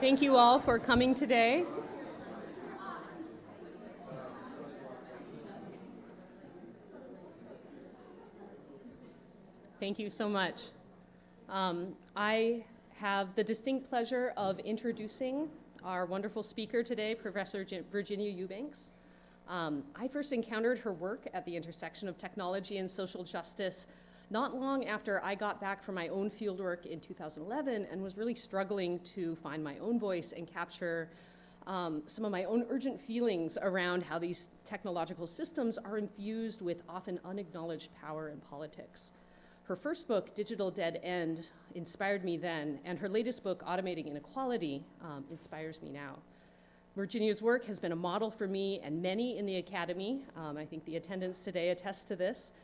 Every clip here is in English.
Thank you all for coming today. Thank you so much. I have the distinct pleasure of introducing our wonderful speaker today, Professor Virginia Eubanks. I first encountered her work at the intersection of technology and social justice not long after I got back from my own fieldwork in 2011 and was really struggling to find my own voice and capture some of my own urgent feelings around how these technological systems are infused with often unacknowledged power in politics. Her first book, Digital Dead End, inspired me then, and her latest book, Automating Inequality, inspires me now. Virginia's work has been a model for me and many in the academy. I think the attendants today attest to this,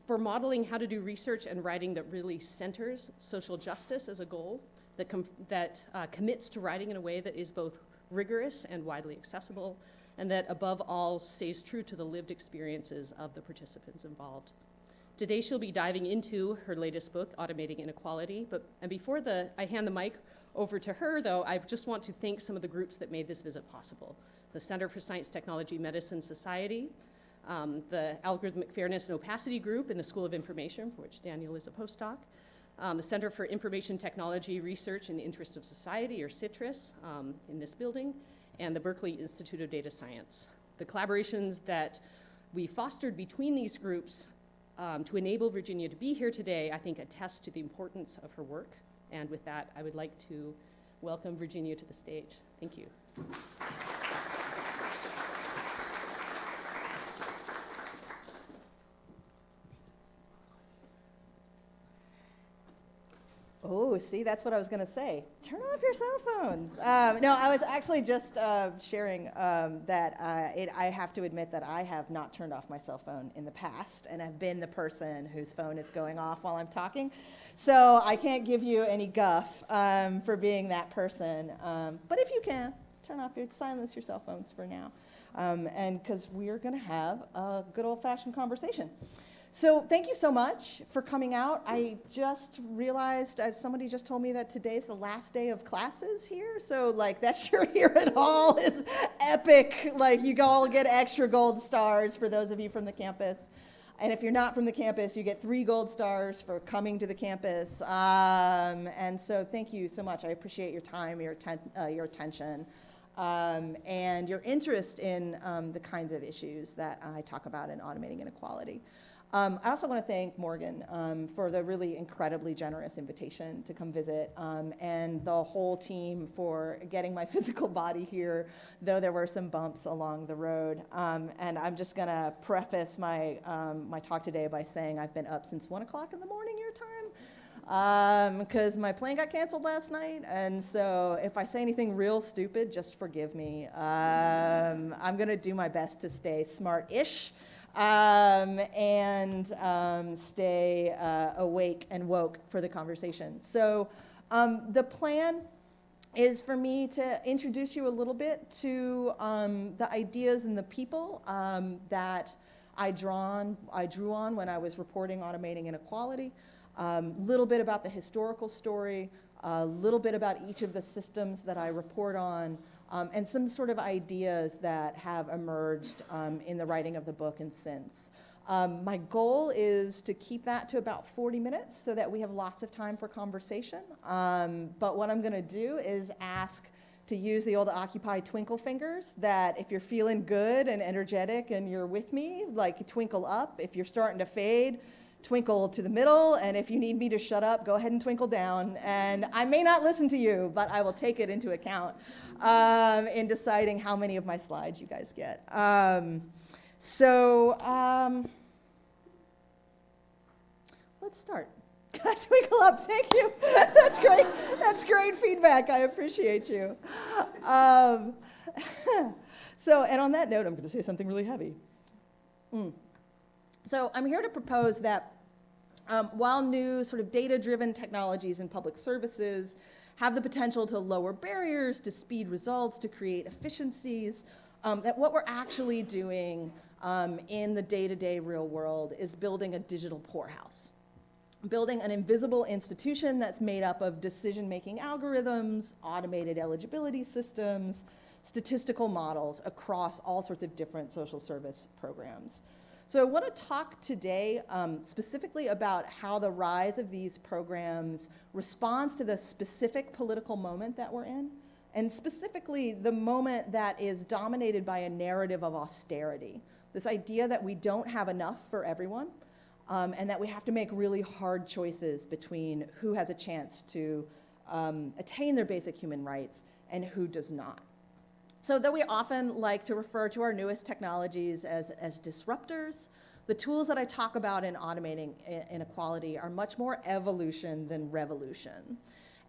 for modeling how to do research and writing that really centers social justice as a goal, that commits to writing in a way that is both rigorous and widely accessible, and that above all stays true to the lived experiences of the participants involved. Today she'll be diving into her latest book, Automating Inequality, and before I hand the mic over to her, though, I just want to thank some of the groups that made this visit possible. The Center for Science, Technology, Medicine Society, the Algorithmic Fairness and Opacity Group in the School of Information, for which Daniel is a postdoc, the Center for Information Technology Research in the Interest of Society, or CITRIS, in this building, and the Berkeley Institute of Data Science. The collaborations that we fostered between these groups to enable Virginia to be here today, I think, attest to the importance of her work. And with that, I would like to welcome Virginia to the stage. Thank you. Oh, see, that's what I was going to say. Turn off your cell phones. No, I was actually just sharing that I have to admit that I have not turned off my cell phone in the past, and I've been the person whose phone is going off while I'm talking. So I can't give you any guff for being that person. But if you can, silence your cell phones for now, and because we are going to have a good old-fashioned conversation. So thank you so much for coming out. I just realized, somebody just told me that today's the last day of classes here. So like that you're here at all is epic. Like you all get extra gold stars for those of you from the campus. And if you're not from the campus, you get 3 gold stars for coming to the campus. And so thank you so much. I appreciate your time, your attention, and your interest in the kinds of issues that I talk about in Automating Inequality. I also want to thank Morgan for the really incredibly generous invitation to come visit, and the whole team for getting my physical body here, though there were some bumps along the road. And I'm just going to preface my talk today by saying I've been up since 1 o'clock in the morning your time, because my plane got canceled last night. And so if I say anything real stupid, just forgive me. I'm going to do my best to stay smart-ish. And stay awake and woke for the conversation. So the plan is for me to introduce you a little bit to the ideas and the people that I drew on when I was reporting Automating Inequality, a little bit about the historical story, a little bit about each of the systems that I report on, and some sort of ideas that have emerged in the writing of the book and since. My goal is to keep that to about 40 minutes so that we have lots of time for conversation. But what I'm going to do is ask to use the old Occupy twinkle fingers, that if you're feeling good and energetic and you're with me, like twinkle up. If you're starting to fade, twinkle to the middle, and if you need me to shut up, go ahead and twinkle down. And I may not listen to you, but I will take it into account in deciding how many of my slides you guys get. Let's start. Twinkle up, thank you. That's great. That's great feedback. I appreciate you. And on that note, I'm going to say something really heavy. So I'm here to propose that while new sort of data-driven technologies in public services have the potential to lower barriers, to speed results, to create efficiencies, that what we're actually doing in the day-to-day real world is building a digital poorhouse. building an invisible institution that's made up of decision-making algorithms, automated eligibility systems, statistical models across all sorts of different social service programs. So I want to talk today specifically about how the rise of these programs responds to the specific political moment that we're in, and specifically the moment that is dominated by a narrative of austerity. This idea that we don't have enough for everyone, and that we have to make really hard choices between who has a chance to attain their basic human rights and who does not. So though we often like to refer to our newest technologies as disruptors, the tools that I talk about in automating inequality are much more evolution than revolution.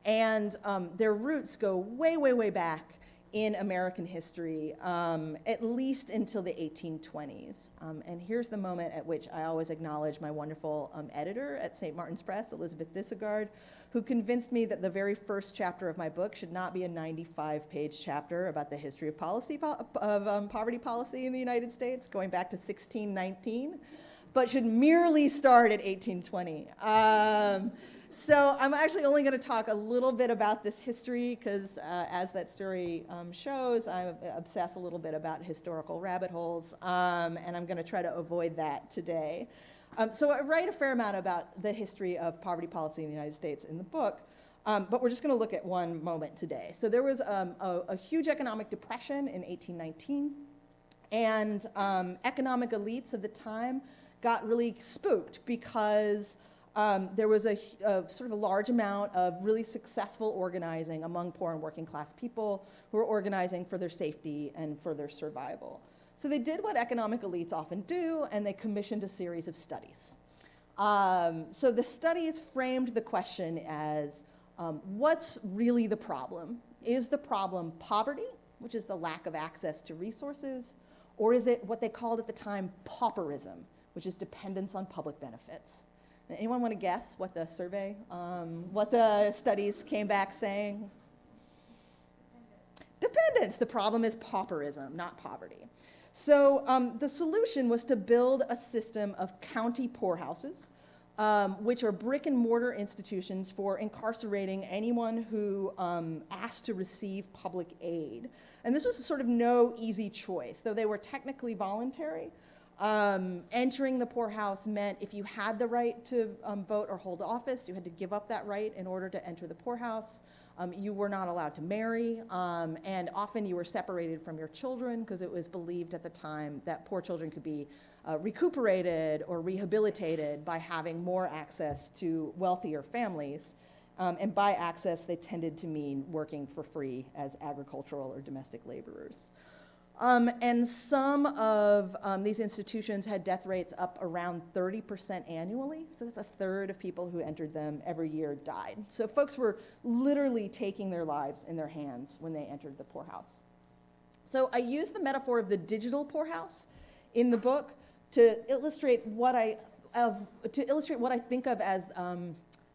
And their roots go way, way, way back in American history, at least until the 1820s. And here's the moment at which I always acknowledge my wonderful editor at St. Martin's Press, Elizabeth Thissegard, who convinced me that the very first chapter of my book should not be a 95-page chapter about the history of poverty policy in the United States, going back to 1619, but should merely start at 1820. So I'm actually only going to talk a little bit about this history because as that story shows, I obsess a little bit about historical rabbit holes, and I'm going to try to avoid that today. So I write a fair amount about the history of poverty policy in the United States in the book, but we're just going to look at one moment today. So there was a huge economic depression in 1819, and economic elites of the time got really spooked because there was a sort of a large amount of really successful organizing among poor and working class people who were organizing for their safety and for their survival. So they did what economic elites often do, and they commissioned a series of studies. So the studies framed the question as, what's really the problem? Is the problem poverty, which is the lack of access to resources, or is it what they called at the time pauperism, which is dependence on public benefits? Anyone want to guess what the survey, what the studies came back saying? Dependence. The problem is pauperism, not poverty. So the solution was to build a system of county poorhouses, which are brick and mortar institutions for incarcerating anyone who asked to receive public aid. And this was sort of no easy choice, though they were technically voluntary. Entering the poorhouse meant if you had the right to vote or hold office, you had to give up that right in order to enter the poorhouse. You were not allowed to marry, and often you were separated from your children because it was believed at the time that poor children could be recuperated or rehabilitated by having more access to wealthier families. And by access, they tended to mean working for free as agricultural or domestic laborers. And some of these institutions had death rates up around 30% annually. So that's a third of people who entered them every year died. So folks were literally taking their lives in their hands when they entered the poorhouse. So I use the metaphor of the digital poorhouse in the book to illustrate what I think of as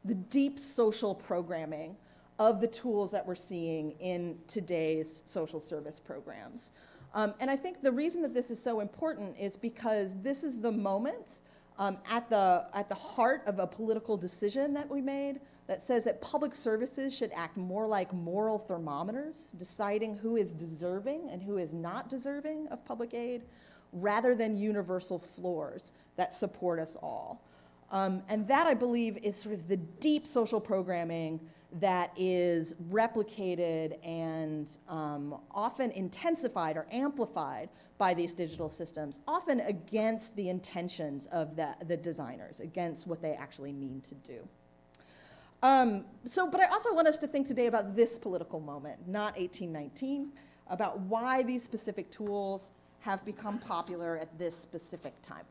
the deep social programming of the tools that we're seeing in today's social service programs. And I think the reason that this is so important is because this is the moment at the heart of a political decision that we made that says that public services should act more like moral thermometers, deciding who is deserving and who is not deserving of public aid, rather than universal floors that support us all. And that, I believe, is sort of the deep social programming that is replicated and often intensified or amplified by these digital systems, often against the intentions of the designers, against what they actually mean to do. But I also want us to think today about this political moment, not 1819, about why these specific tools have become popular at this specific time.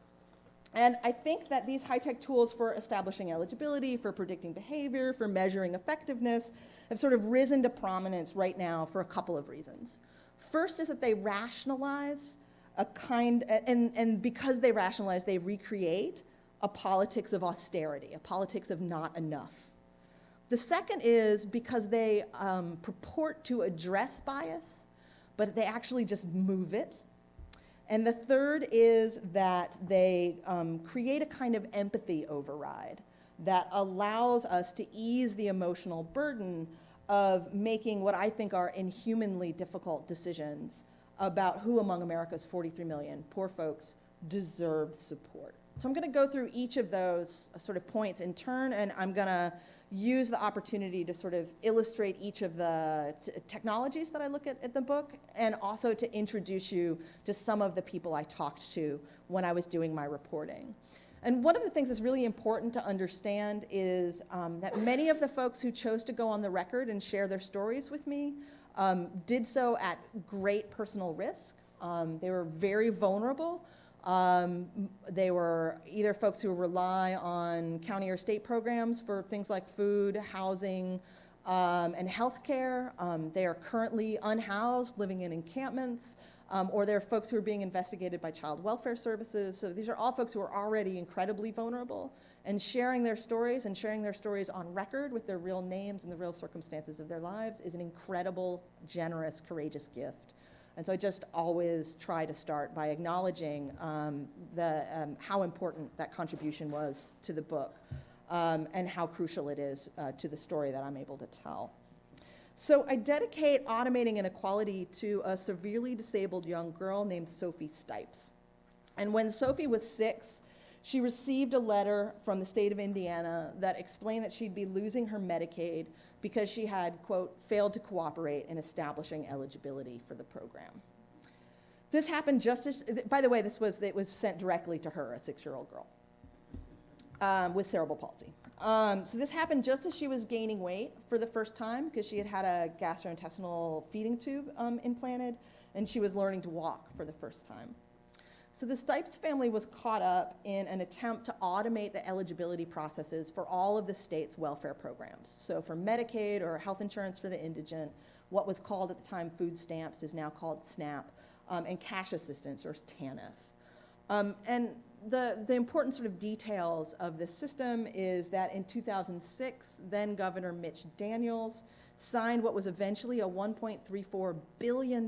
And I think that these high-tech tools for establishing eligibility, for predicting behavior, for measuring effectiveness, have sort of risen to prominence right now for a couple of reasons. First is that they rationalize a kind, and because they rationalize, they recreate a politics of austerity, a politics of not enough. The second is because they purport to address bias, but they actually just move it. And the third is that they create a kind of empathy override that allows us to ease the emotional burden of making what I think are inhumanly difficult decisions about who among America's 43 million poor folks deserve support. So I'm going to go through each of those sort of points in turn, and I'm going to use the opportunity to sort of illustrate each of the technologies that I look at the book, and also to introduce you to some of the people I talked to when I was doing my reporting. And one of the things that's really important to understand is that many of the folks who chose to go on the record and share their stories with me did so at great personal risk. They were very vulnerable. They were either folks who rely on county or state programs for things like food, housing, and healthcare. They are currently unhoused, living in encampments, or they're folks who are being investigated by child welfare services. So these are all folks who are already incredibly vulnerable, and sharing their stories on record with their real names and the real circumstances of their lives is an incredible, generous, courageous gift. And so I just always try to start by acknowledging how important that contribution was to the book, and how crucial it is to the story that I'm able to tell. So I dedicate Automating Inequality to a severely disabled young girl named Sophie Stipes. And when Sophie was 6, she received a letter from the state of Indiana that explained that she'd be losing her Medicaid because she had, quote, failed to cooperate in establishing eligibility for the program. This happened just as, by the way, it was sent directly to her, a 6-year-old girl with cerebral palsy. So this happened just as she was gaining weight for the first time, because she had had a gastrointestinal feeding tube implanted, and she was learning to walk for the first time. So the Stipes family was caught up in an attempt to automate the eligibility processes for all of the state's welfare programs. So for Medicaid or health insurance for the indigent, what was called at the time food stamps is now called SNAP, and cash assistance, or TANF. And the important sort of details of this system is that in 2006, then Governor Mitch Daniels signed what was eventually a $1.34 billion,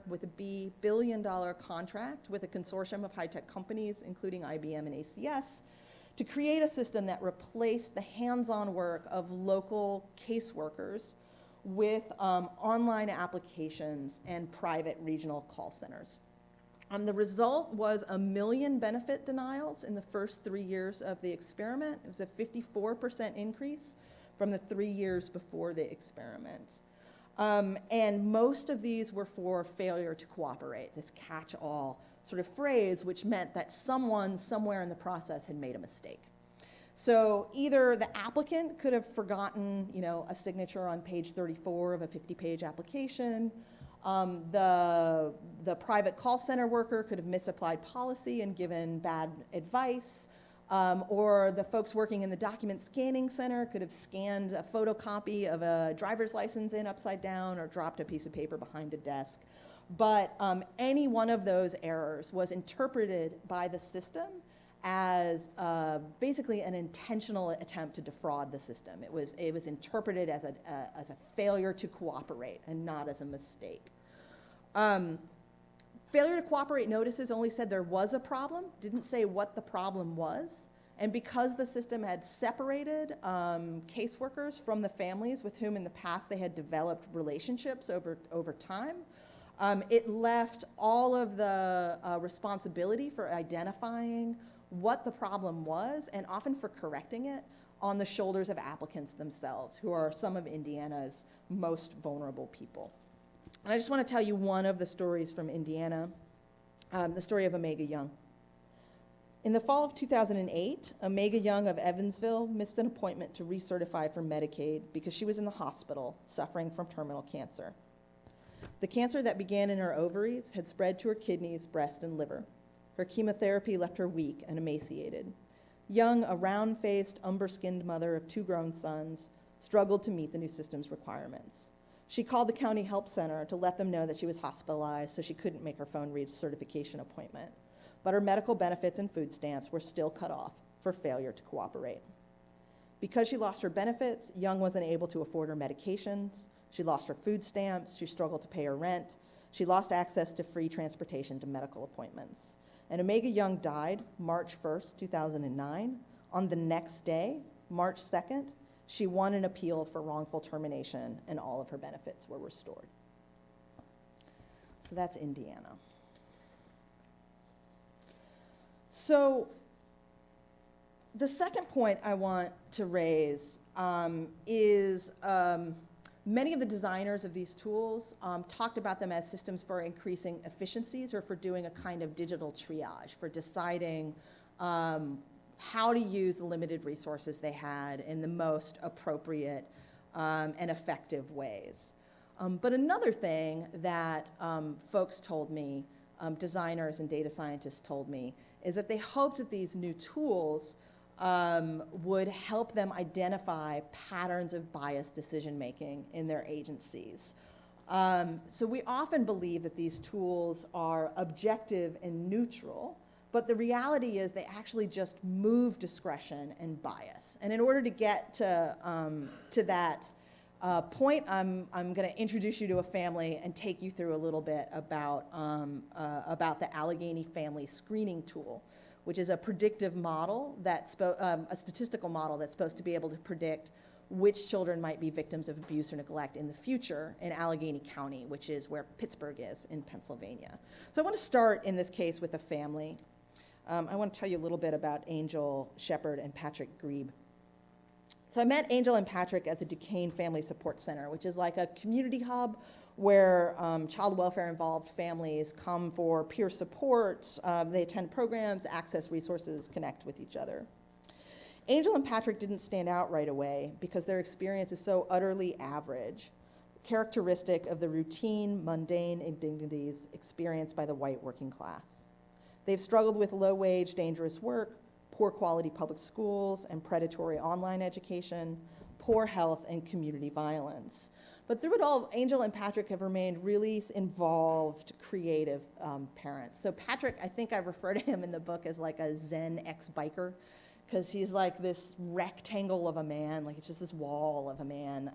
with a B, billion-dollar contract with a consortium of high-tech companies, including IBM and ACS, to create a system that replaced the hands-on work of local caseworkers with online applications and private regional call centers. The result was 1 million benefit denials in the first 3 years of the experiment. It was a 54% increase from the 3 years before the experiment. And most of these were for failure to cooperate, this catch-all sort of phrase, which meant that someone somewhere in the process had made a mistake. So either the applicant could have forgotten, a signature on page 34 of a 50-page application, the private call center worker could have misapplied policy and given bad advice, or the folks working in the document scanning center could have scanned a photocopy of a driver's license in upside down or dropped a piece of paper behind a desk. But any one of those errors was interpreted by the system as basically an intentional attempt to defraud the system. It was interpreted as a failure to cooperate and not as a mistake. Failure to cooperate notices only said there was a problem, didn't say what the problem was. And because the system had separated caseworkers from the families with whom in the past they had developed relationships over time, it left all of the responsibility for identifying what the problem was, and often for correcting it, on the shoulders of applicants themselves, who are some of Indiana's most vulnerable people. And I just want to tell you one of the stories from Indiana, the story of Omega Young. In the fall of 2008, Omega Young of Evansville missed an appointment to recertify for Medicaid because she was in the hospital suffering from terminal cancer. The cancer that began in her ovaries had spread to her kidneys, breast, and liver. Her chemotherapy left her weak and emaciated. Young, a round-faced, umber-skinned mother of 2 grown sons, struggled to meet the new system's requirements. She called the county help center to let them know that she was hospitalized, so she couldn't make her phone read certification appointment. But her medical benefits and food stamps were still cut off for failure to cooperate. Because she lost her benefits, Young wasn't able to afford her medications. She lost her food stamps. She struggled to pay her rent. She lost access to free transportation to medical appointments. And Omega Young died March 1st, 2009. On the next day, March 2nd, she won an appeal for wrongful termination, and all of her benefits were restored. So that's Indiana. So the second point I want to raise is many of the designers of these tools talked about them as systems for increasing efficiencies or for doing a kind of digital triage, for deciding how to use the limited resources they had in the most appropriate and effective ways. But another thing that folks told me, designers and data scientists told me, is that they hoped that these new tools would help them identify patterns of biased decision-making in their agencies. So we often believe that these tools are objective and neutral, but the reality is they actually just move discretion and bias. And in order to get to that point, I'm going to introduce you to a family and take you through a little bit about the Allegheny family screening tool, which is a predictive model that's a statistical model that's supposed to be able to predict which children might be victims of abuse or neglect in the future in Allegheny County, which is where Pittsburgh is in Pennsylvania. So I want to start in this case with a family. I want to tell you a little bit about Angel, Shepard, and Patrick Grebe. So I met Angel and Patrick at the Duquesne Family Support Center, which is like a community hub where child welfare involved families come for peer support, they attend programs, access resources, connect with each other. Angel and Patrick didn't stand out right away because their experience is so utterly average, characteristic of the routine, mundane indignities experienced by the white working class. They've struggled with low-wage, dangerous work, poor quality public schools and predatory online education, poor health and community violence. But through it all, Angel and Patrick have remained really involved, creative parents. So Patrick, I think I refer to him in the book as like a Zen ex-biker, because he's like this rectangle of a man, like it's just this wall of a man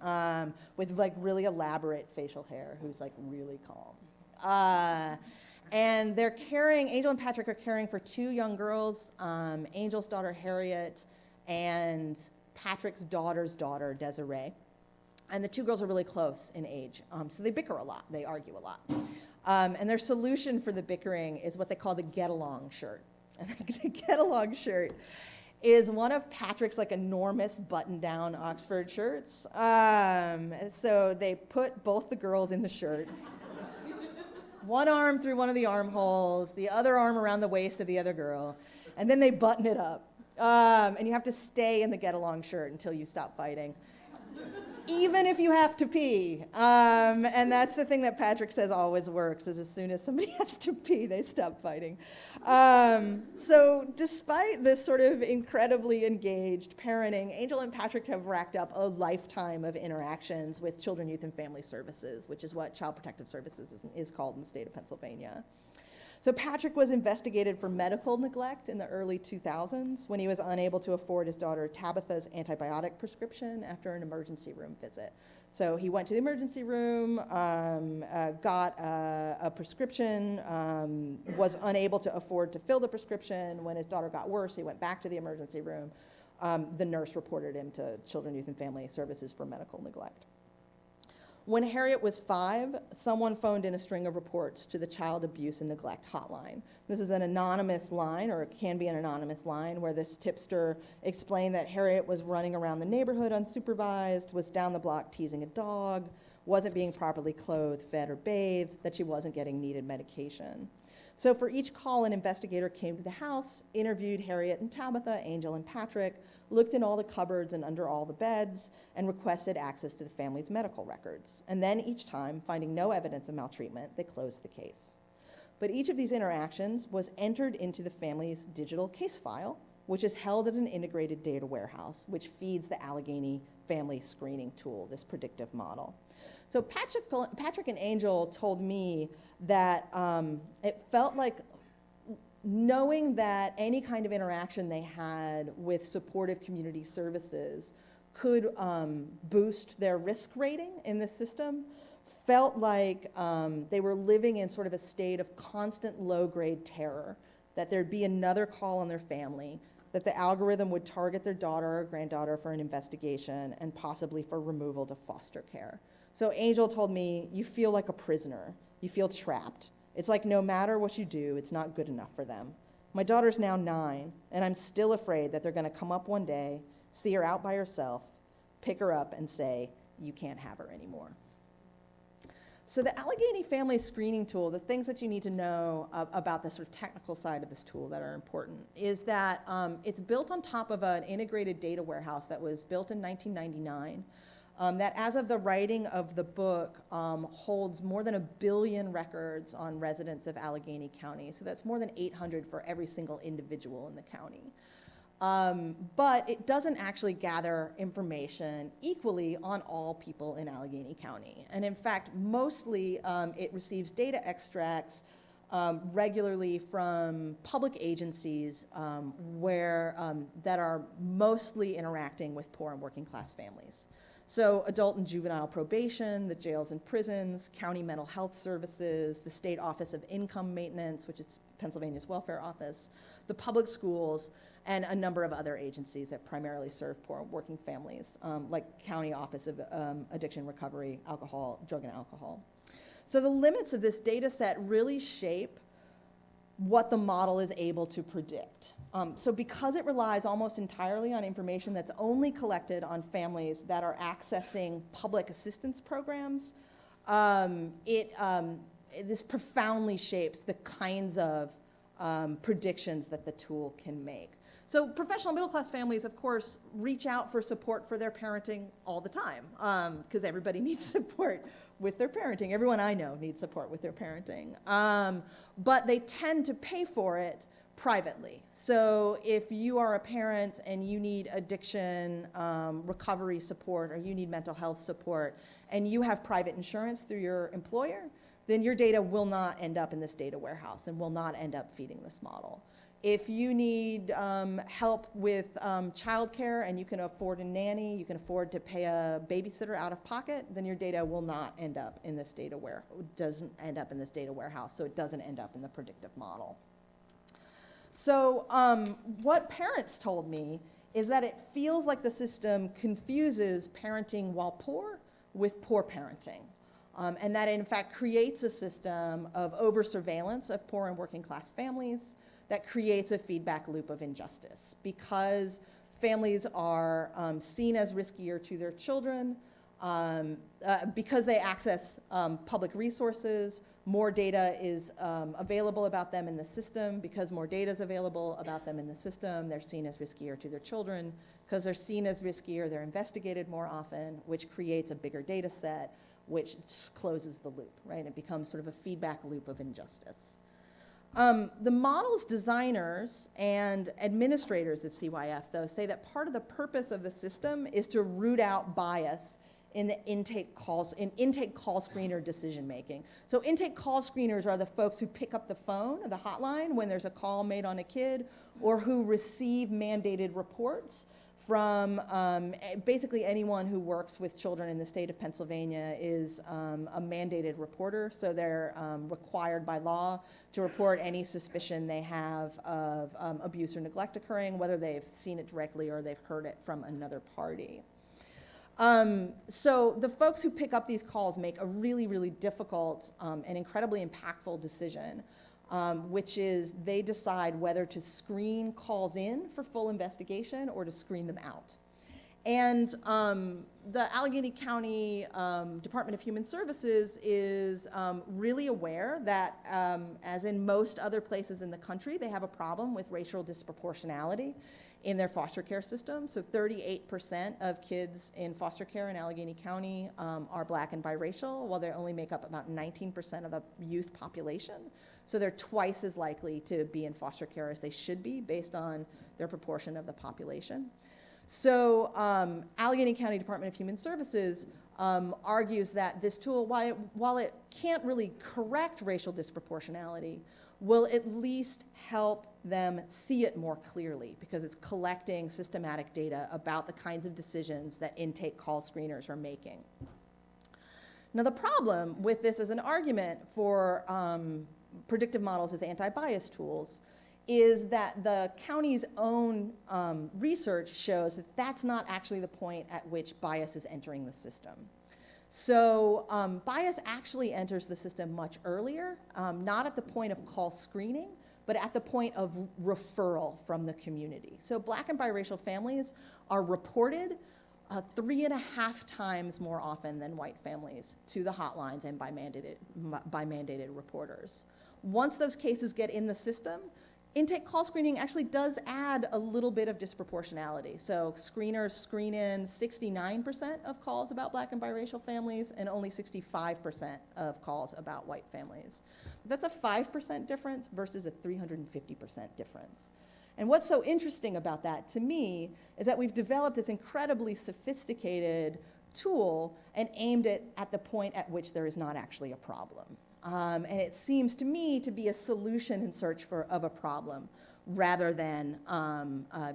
with like really elaborate facial hair who's like really calm. And they're caring, Angel and Patrick are caring for two young girls, Angel's daughter, Harriet, and Patrick's daughter's daughter, Desiree. And the two girls are really close in age, so they bicker a lot, they argue a lot. And their solution for the bickering is what they call the get-along shirt. And the get-along shirt is one of Patrick's like enormous button-down Oxford shirts. So they put both the girls in the shirt, one arm through one of the armholes, the other arm around the waist of the other girl, and then they button it up. And you have to stay in the get-along shirt until you stop fighting, even if you have to pee. And that's the thing that Patrick says always works, is as soon as somebody has to pee, they stop fighting. So despite this sort of incredibly engaged parenting, Angel and Patrick have racked up a lifetime of interactions with Children, Youth, and Family Services, which is what Child Protective Services is called in the state of Pennsylvania. So Patrick was investigated for medical neglect in the early 2000s when he was unable to afford his daughter Tabitha's antibiotic prescription after an emergency room visit. So he went to the emergency room, got a prescription, was unable to afford to fill the prescription. When his daughter got worse, he went back to the emergency room. The nurse reported him to Children, Youth, and Family Services for medical neglect. When Harriet was 5, someone phoned in a string of reports to the Child Abuse and Neglect Hotline. This is an anonymous line, or it can be an anonymous line, where this tipster explained that Harriet was running around the neighborhood unsupervised, was down the block teasing a dog, wasn't being properly clothed, fed, or bathed, that she wasn't getting needed medication. So for each call, an investigator came to the house, interviewed Harriet and Tabitha, Angel and Patrick, looked in all the cupboards and under all the beds, and requested access to the family's medical records. And then each time, finding no evidence of maltreatment, they closed the case. But each of these interactions was entered into the family's digital case file, which is held at an integrated data warehouse, which feeds the Allegheny family screening tool, this predictive model. So Patrick and Angel told me that it felt like knowing that any kind of interaction they had with supportive community services could boost their risk rating in the system felt like they were living in sort of a state of constant low-grade terror, that there'd be another call on their family, that the algorithm would target their daughter or granddaughter for an investigation and possibly for removal to foster care. So Angel told me, you feel like a prisoner. You feel trapped. It's like no matter what you do, it's not good enough for them. My daughter's now 9, and I'm still afraid that they're going to come up one day, see her out by herself, pick her up, and say, you can't have her anymore. So the Allegheny Family Screening Tool, the things that you need to know about the sort of technical side of this tool that are important is that it's built on top of an integrated data warehouse that was built in 1999. That as of the writing of the book holds more than 1 billion records on residents of Allegheny County. So that's more than 800 for every single individual in the county. But it doesn't actually gather information equally on all people in Allegheny County. And in fact, mostly it receives data extracts regularly from public agencies that are mostly interacting with poor and working class families. So adult and juvenile probation, the jails and prisons, county mental health services, the State Office of Income Maintenance, which is Pennsylvania's welfare office, the public schools, and a number of other agencies that primarily serve poor and working families, like County Office of Addiction Recovery, Drug and Alcohol. So the limits of this data set really shape what the model is able to predict. So because it relies almost entirely on information that's only collected on families that are accessing public assistance programs, this profoundly shapes the kinds of predictions that the tool can make. So professional middle-class families, of course, reach out for support for their parenting all the time, because everybody needs support with their parenting. Everyone I know needs support with their parenting. But they tend to pay for it privately. So if you are a parent and you need addiction recovery support, or you need mental health support, and you have private insurance through your employer, then your data will not end up in this data warehouse and will not end up feeding this model. If you need help with childcare and you can afford a nanny, you can afford to pay a babysitter out of pocket, then your data will not end up in this data warehouse, so it doesn't end up in the predictive model. So what parents told me is that it feels like the system confuses parenting while poor with poor parenting. And that it in fact creates a system of over-surveillance of poor and working class families that creates a feedback loop of injustice. Because families are seen as riskier to their children, because they access public resources, more data is available about them in the system. Because more data is available about them in the system, they're seen as riskier to their children. Because they're seen as riskier, they're investigated more often, which creates a bigger data set, which closes the loop, right? It becomes sort of a feedback loop of injustice. The model's designers and administrators of CYF, though, say that part of the purpose of the system is to root out bias in the intake call screener decision making. So intake call screeners are the folks who pick up the phone, the hotline, when there's a call made on a kid, or who receive mandated reports from basically anyone who works with children in the state of Pennsylvania is a mandated reporter. So they're required by law to report any suspicion they have of abuse or neglect occurring, whether they've seen it directly or they've heard it from another party. So the folks who pick up these calls make a really, really difficult and incredibly impactful decision, which is they decide whether to screen calls in for full investigation or to screen them out. And the Allegheny County Department of Human Services is really aware that, as in most other places in the country, they have a problem with racial disproportionality in their foster care system. So 38% of kids in foster care in Allegheny County are Black and biracial, while they only make up about 19% of the youth population. So they're twice as likely to be in foster care as they should be based on their proportion of the population. So Allegheny County Department of Human Services argues that this tool, while it can't really correct racial disproportionality, will at least help them see it more clearly because it's collecting systematic data about the kinds of decisions that intake call screeners are making. Now the problem with this as an argument for predictive models as anti-bias tools is that the county's own research shows that that's not actually the point at which bias is entering the system. So bias actually enters the system much earlier, not at the point of call screening, but at the point of referral from the community. So Black and biracial families are reported 3.5 times more often than white families to the hotlines and by mandated reporters. Once those cases get in the system, intake call screening actually does add a little bit of disproportionality. So screeners screen in 69% of calls about Black and biracial families and only 65% of calls about white families. That's a 5% difference versus a 350% difference. And what's so interesting about that to me is that we've developed this incredibly sophisticated tool and aimed it at the point at which there is not actually a problem. And it seems to me to be a solution in search of a problem rather than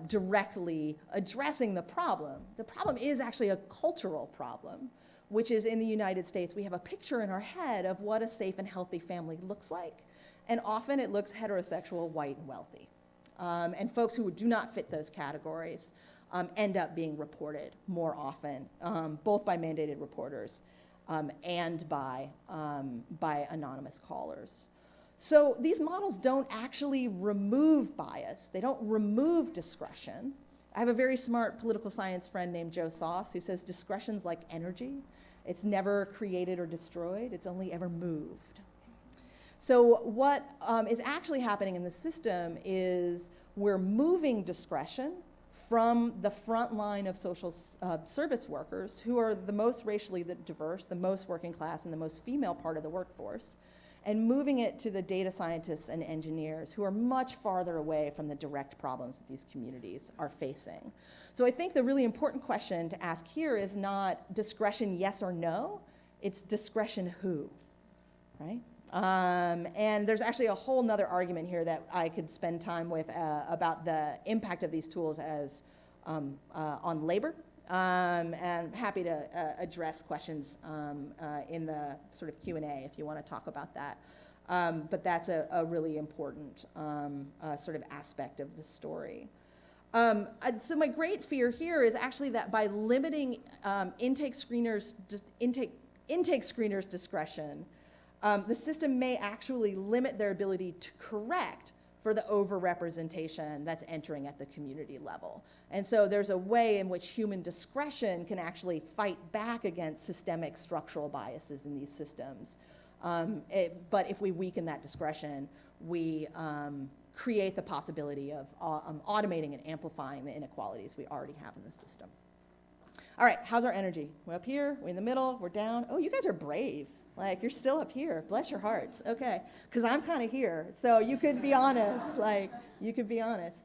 directly addressing the problem. The problem is actually a cultural problem, which is in the United States, we have a picture in our head of what a safe and healthy family looks like. And often it looks heterosexual, white, and wealthy. And folks who do not fit those categories end up being reported more often, both by mandated reporters and by anonymous callers. So these models don't actually remove bias. They don't remove discretion. I have a very smart political science friend named Joe Sauce who says discretion's like energy. It's never created or destroyed. It's only ever moved. So what is actually happening in the system is we're moving discretion from the front line of social service workers, who are the most racially diverse, the most working class, and the most female part of the workforce, and moving it to the data scientists and engineers, who are much farther away from the direct problems that these communities are facing. So I think the really important question to ask here is not discretion yes or no, it's discretion who, right? And there's actually a whole nother argument here that I could spend time with about the impact of these tools as on labor. And happy to address questions in the sort of Q&A if you want to talk about that. But that's a really important sort of aspect of the story. So my great fear here is actually that by limiting intake screeners' discretion, the system may actually limit their ability to correct for the overrepresentation that's entering at the community level. And so there's a way in which human discretion can actually fight back against systemic structural biases in these systems. But if we weaken that discretion, we create the possibility of automating and amplifying the inequalities we already have in the system. All right, how's our energy? We're up here, we're in the middle, we're down. Oh, you guys are brave. Like, you're still up here. Bless your hearts. Okay. Because I'm kind of here. So you could be honest. Like, you could be honest.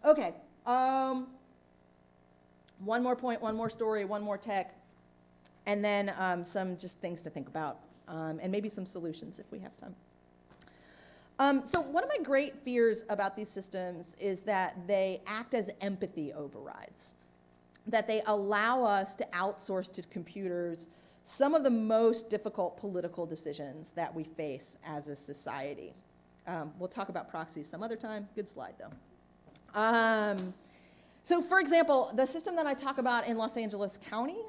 Okay. One more point, one more story, one more tech, and then some just things to think about, and maybe some solutions if we have time. So one of my great fears about these systems is that they act as empathy overrides, that they allow us to outsource to computers some of the most difficult political decisions that we face as a society. We'll talk about proxies some other time. Good slide, though. So, for example, the system that I talk about in Los Angeles County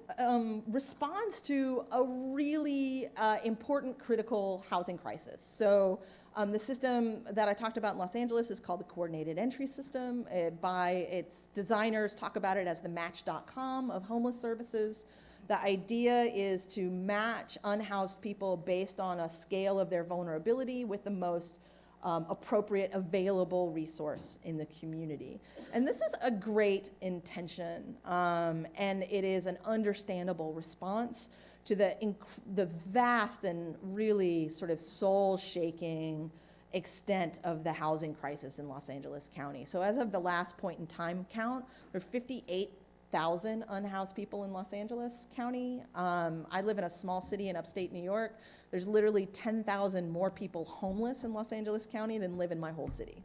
responds to a really important critical housing crisis. So, the system that I talked about in Los Angeles is called the Coordinated Entry System. By its designers talk about it as the Match.com of homeless services. The idea is to match unhoused people based on a scale of their vulnerability with the most appropriate available resource in the community. And this is a great intention, and it is an understandable response to the vast and really sort of soul-shaking extent of the housing crisis in Los Angeles County. So as of the last point in time count, there are 58,000 unhoused people in Los Angeles County. I live in a small city in upstate New York. There's literally 10,000 more people homeless in Los Angeles County than live in my whole city,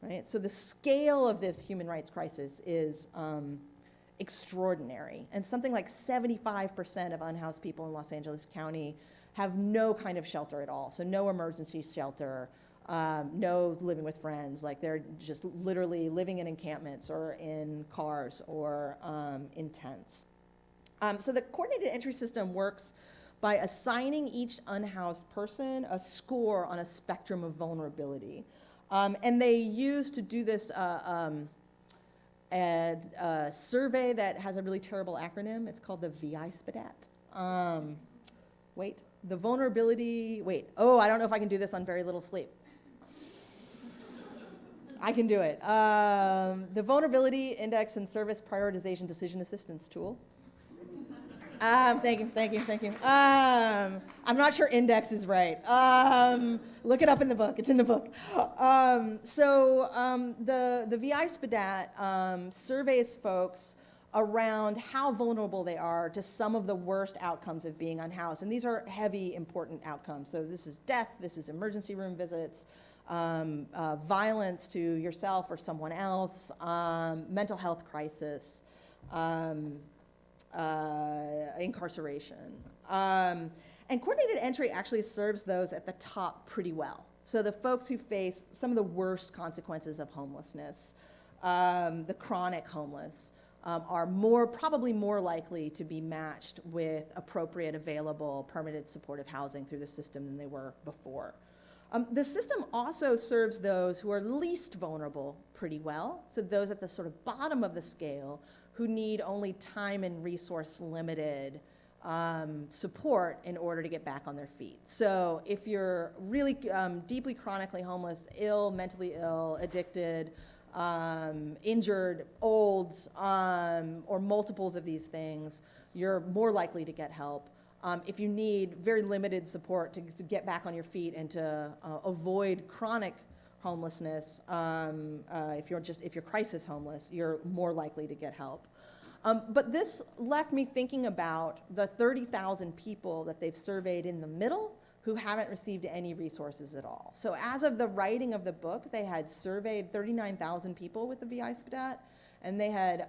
right? So the scale of this human rights crisis is extraordinary. And something like 75% of unhoused people in Los Angeles County have no kind of shelter at all. So no emergency shelter, no living with friends, like they're just literally living in encampments or in cars or in tents. So the coordinated entry system works by assigning each unhoused person a score on a spectrum of vulnerability. And they use to do this a survey that has a really terrible acronym. It's called the VI-SPDAT. The vulnerability, I don't know if I can do this on very little sleep. I can do it. The Vulnerability Index and Service Prioritization Decision Assistance Tool. Thank you. I'm not sure index is right. Look it up in the book. It's in the book. The VI-SPDAT surveys folks around how vulnerable they are to some of the worst outcomes of being unhoused. And these are heavy, important outcomes. So this is death, this is emergency room visits, violence to yourself or someone else, mental health crisis, incarceration. And coordinated entry actually serves those at the top pretty well. So the folks who face some of the worst consequences of homelessness, the chronic homeless, are probably more likely to be matched with appropriate, available, permanent supportive housing through the system than they were before. The system also serves those who are least vulnerable pretty well, so those at the sort of bottom of the scale who need only time and resource limited support in order to get back on their feet. So if you're really deeply chronically homeless, ill, mentally ill, addicted, injured, old, or multiples of these things, you're more likely to get help. If you need very limited support to get back on your feet and to avoid chronic homelessness, if you're crisis homeless, you're more likely to get help. But this left me thinking about the 30,000 people that they've surveyed in the middle who haven't received any resources at all. So as of the writing of the book, they had surveyed 39,000 people with the VI-SPDAT, and they had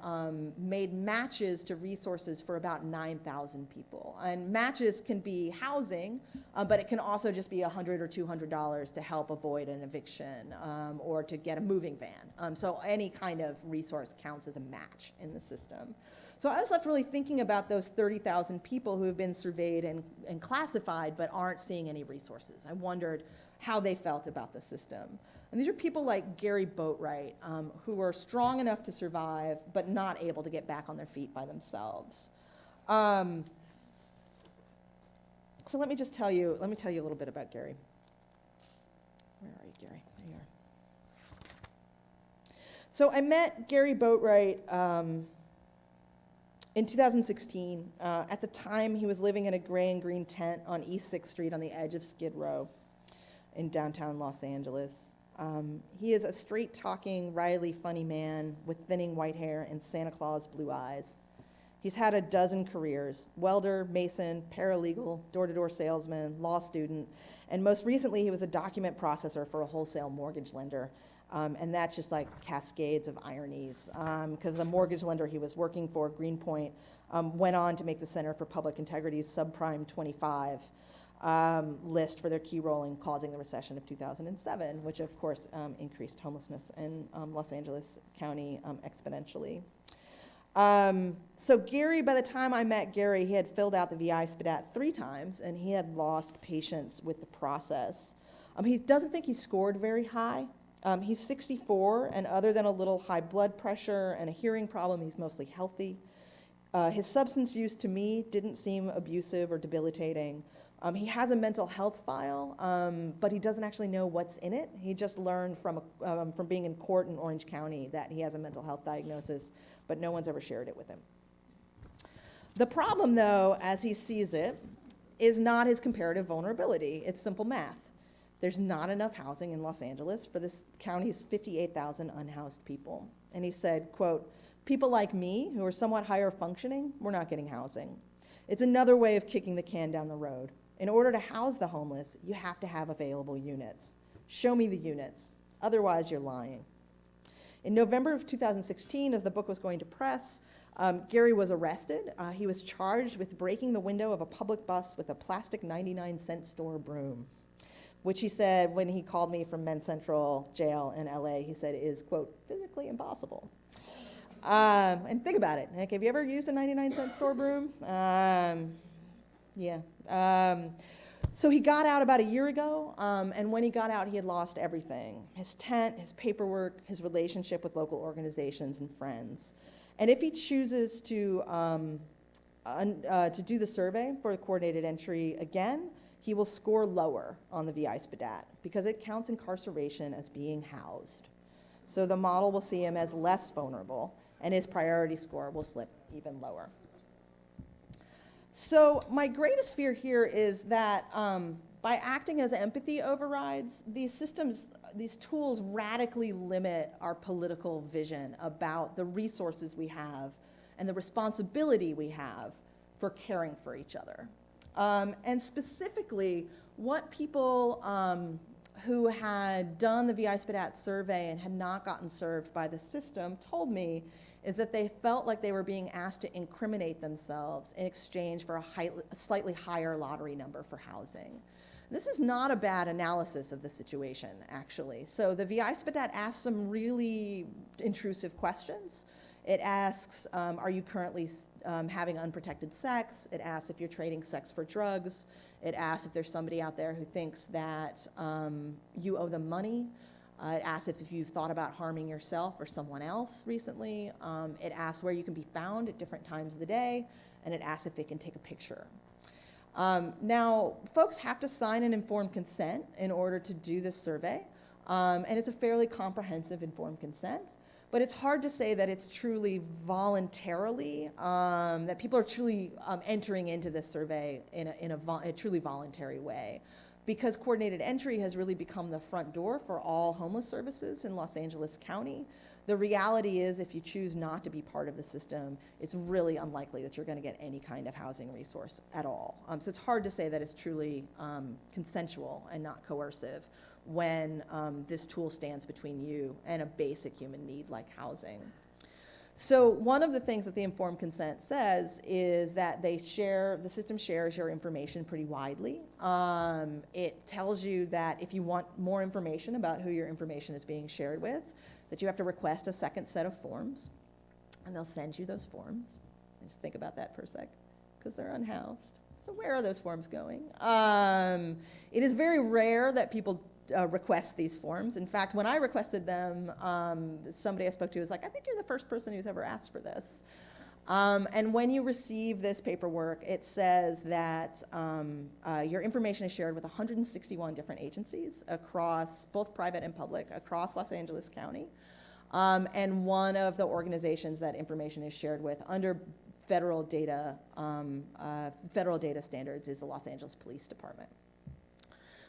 made matches to resources for about 9,000 people. And matches can be housing, but it can also just be $100 or $200 to help avoid an eviction or to get a moving van. So any kind of resource counts as a match in the system. So I was left really thinking about those 30,000 people who have been surveyed and classified but aren't seeing any resources. I wondered how they felt about the system. And these are people like Gary Boatwright, who were strong enough to survive, but not able to get back on their feet by themselves. So let me tell you a little bit about Gary. Where are you, Gary? There you are. So I met Gary Boatwright in 2016. At the time, he was living in a gray and green tent on East 6th Street on the edge of Skid Row in downtown Los Angeles. He is a straight-talking, wryly funny man with thinning white hair and Santa Claus blue eyes. He's had a dozen careers: welder, mason, paralegal, door-to-door salesman, law student, and most recently he was a document processor for a wholesale mortgage lender. And that's just like cascades of ironies, because the mortgage lender he was working for, Greenpoint, went on to make the Center for Public Integrity's Subprime 25 list for their key role in causing the recession of 2007, which of course increased homelessness in Los Angeles County exponentially. So Gary, by the time I met Gary, he had filled out the VI-SPDAT 3 times, and he had lost patience with the process. He doesn't think he scored very high. He's 64, and other than a little high blood pressure and a hearing problem, he's mostly healthy. His substance use, to me, didn't seem abusive or debilitating. He has a mental health file, but he doesn't actually know what's in it. He just learned from being in court in Orange County that he has a mental health diagnosis, but no one's ever shared it with him. The problem, though, as he sees it, is not his comparative vulnerability. It's simple math. There's not enough housing in Los Angeles for this county's 58,000 unhoused people. And he said, quote, "People like me, who are somewhat higher functioning, we're not getting housing. It's another way of kicking the can down the road. In order to house the homeless, you have to have available units. Show me the units. Otherwise, you're lying." In November of 2016, as the book was going to press, Gary was arrested. He was charged with breaking the window of a public bus with a plastic 99-cent store broom. which he said when he called me from Men's Central Jail in LA, he said is, quote, physically impossible. And think about it. Like, have you ever used a 99-cent store broom? Yeah. So he got out about a year ago, and when he got out, he had lost everything. His tent, his paperwork, his relationship with local organizations and friends. And if he chooses to do the survey for the coordinated entry again, he will score lower on the VI SPDAT because it counts incarceration as being housed. So the model will see him as less vulnerable, and his priority score will slip even lower. So my greatest fear here is that by acting as empathy overrides, these tools radically limit our political vision about the resources we have and the responsibility we have for caring for each other. And specifically, what people who had done the VI SPDAT survey and had not gotten served by the system told me is that they felt like they were being asked to incriminate themselves in exchange for a slightly higher lottery number for housing. This is not a bad analysis of the situation, actually. So the VI SPDAT asks some really intrusive questions. It asks, are you currently having unprotected sex? It asks if you're trading sex for drugs. It asks if there's somebody out there who thinks that you owe them money. It asks if you've thought about harming yourself or someone else recently. It asks where you can be found at different times of the day. And it asks if they can take a picture. Now, folks have to sign an informed consent in order to do this survey. And it's a fairly comprehensive informed consent. But it's hard to say that it's truly voluntarily, that people are truly entering into this survey in a truly voluntary way. Because coordinated entry has really become the front door for all homeless services in Los Angeles County. The reality is if you choose not to be part of the system, it's really unlikely that you're going to get any kind of housing resource at all. So it's hard to say that it's truly consensual and not coercive when this tool stands between you and a basic human need like housing. So one of the things that the informed consent says is that the system shares your information pretty widely. It tells you that if you want more information about who your information is being shared with, that you have to request a second set of forms, and they'll send you those forms. Just think about that for a sec, because they're unhoused. So where are those forms going? It is very rare that people request these forms. In fact, when I requested them, somebody I spoke to was like, I think you're the first person who's ever asked for this. And when you receive this paperwork, it says that your information is shared with 161 different agencies across both private and public across Los Angeles County. And one of the organizations that information is shared with under federal data standards is the Los Angeles Police Department.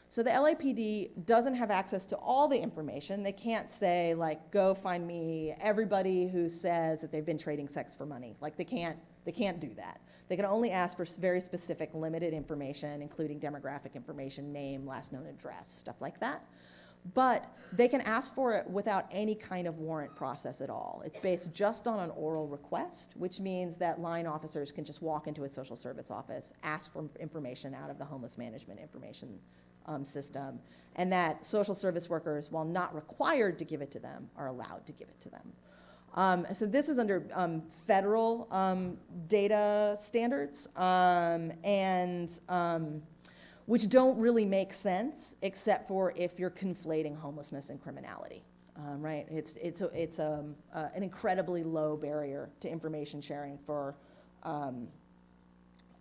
So the LAPD doesn't have access to all the information. They can't say, like, go find me everybody who says that they've been trading sex for money. Like, they can't do that. They can only ask for very specific limited information, including demographic information, name, last known address, stuff like that. But they can ask for it without any kind of warrant process at all. It's based just on an oral request, which means that line officers can just walk into a social service office, ask for information out of the homeless management information system, and that social service workers, while not required to give it to them, are allowed to give it to them. So this is under federal data standards, which don't really make sense except for if you're conflating homelessness and criminality, right? It's an incredibly low barrier to information sharing for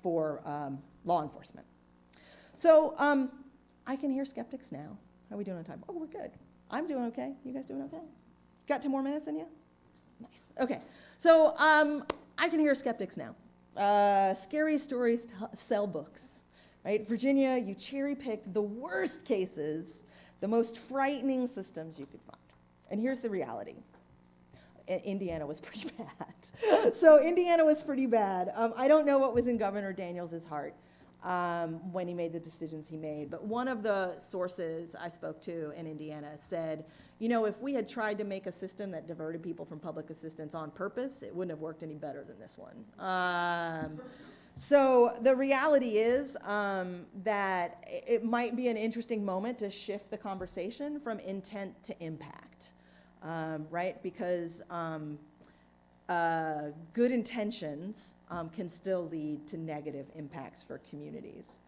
law enforcement. So I can hear skeptics now. How are we doing on time? Oh, we're good. I'm doing okay. You guys doing okay? Got 2 more minutes in you? Nice. Okay. So I can hear skeptics now. Scary stories sell books, right? Virginia, you cherry-picked the worst cases, the most frightening systems you could find. And here's the reality. Indiana was pretty bad. So Indiana was pretty bad. I don't know what was in Governor Daniels' heart when he made the decisions he made. But one of the sources I spoke to in Indiana said, you know, if we had tried to make a system that diverted people from public assistance on purpose, it wouldn't have worked any better than this one. So the reality is that it might be an interesting moment to shift the conversation from intent to impact, right? Because good intentions can still lead to negative impacts for communities.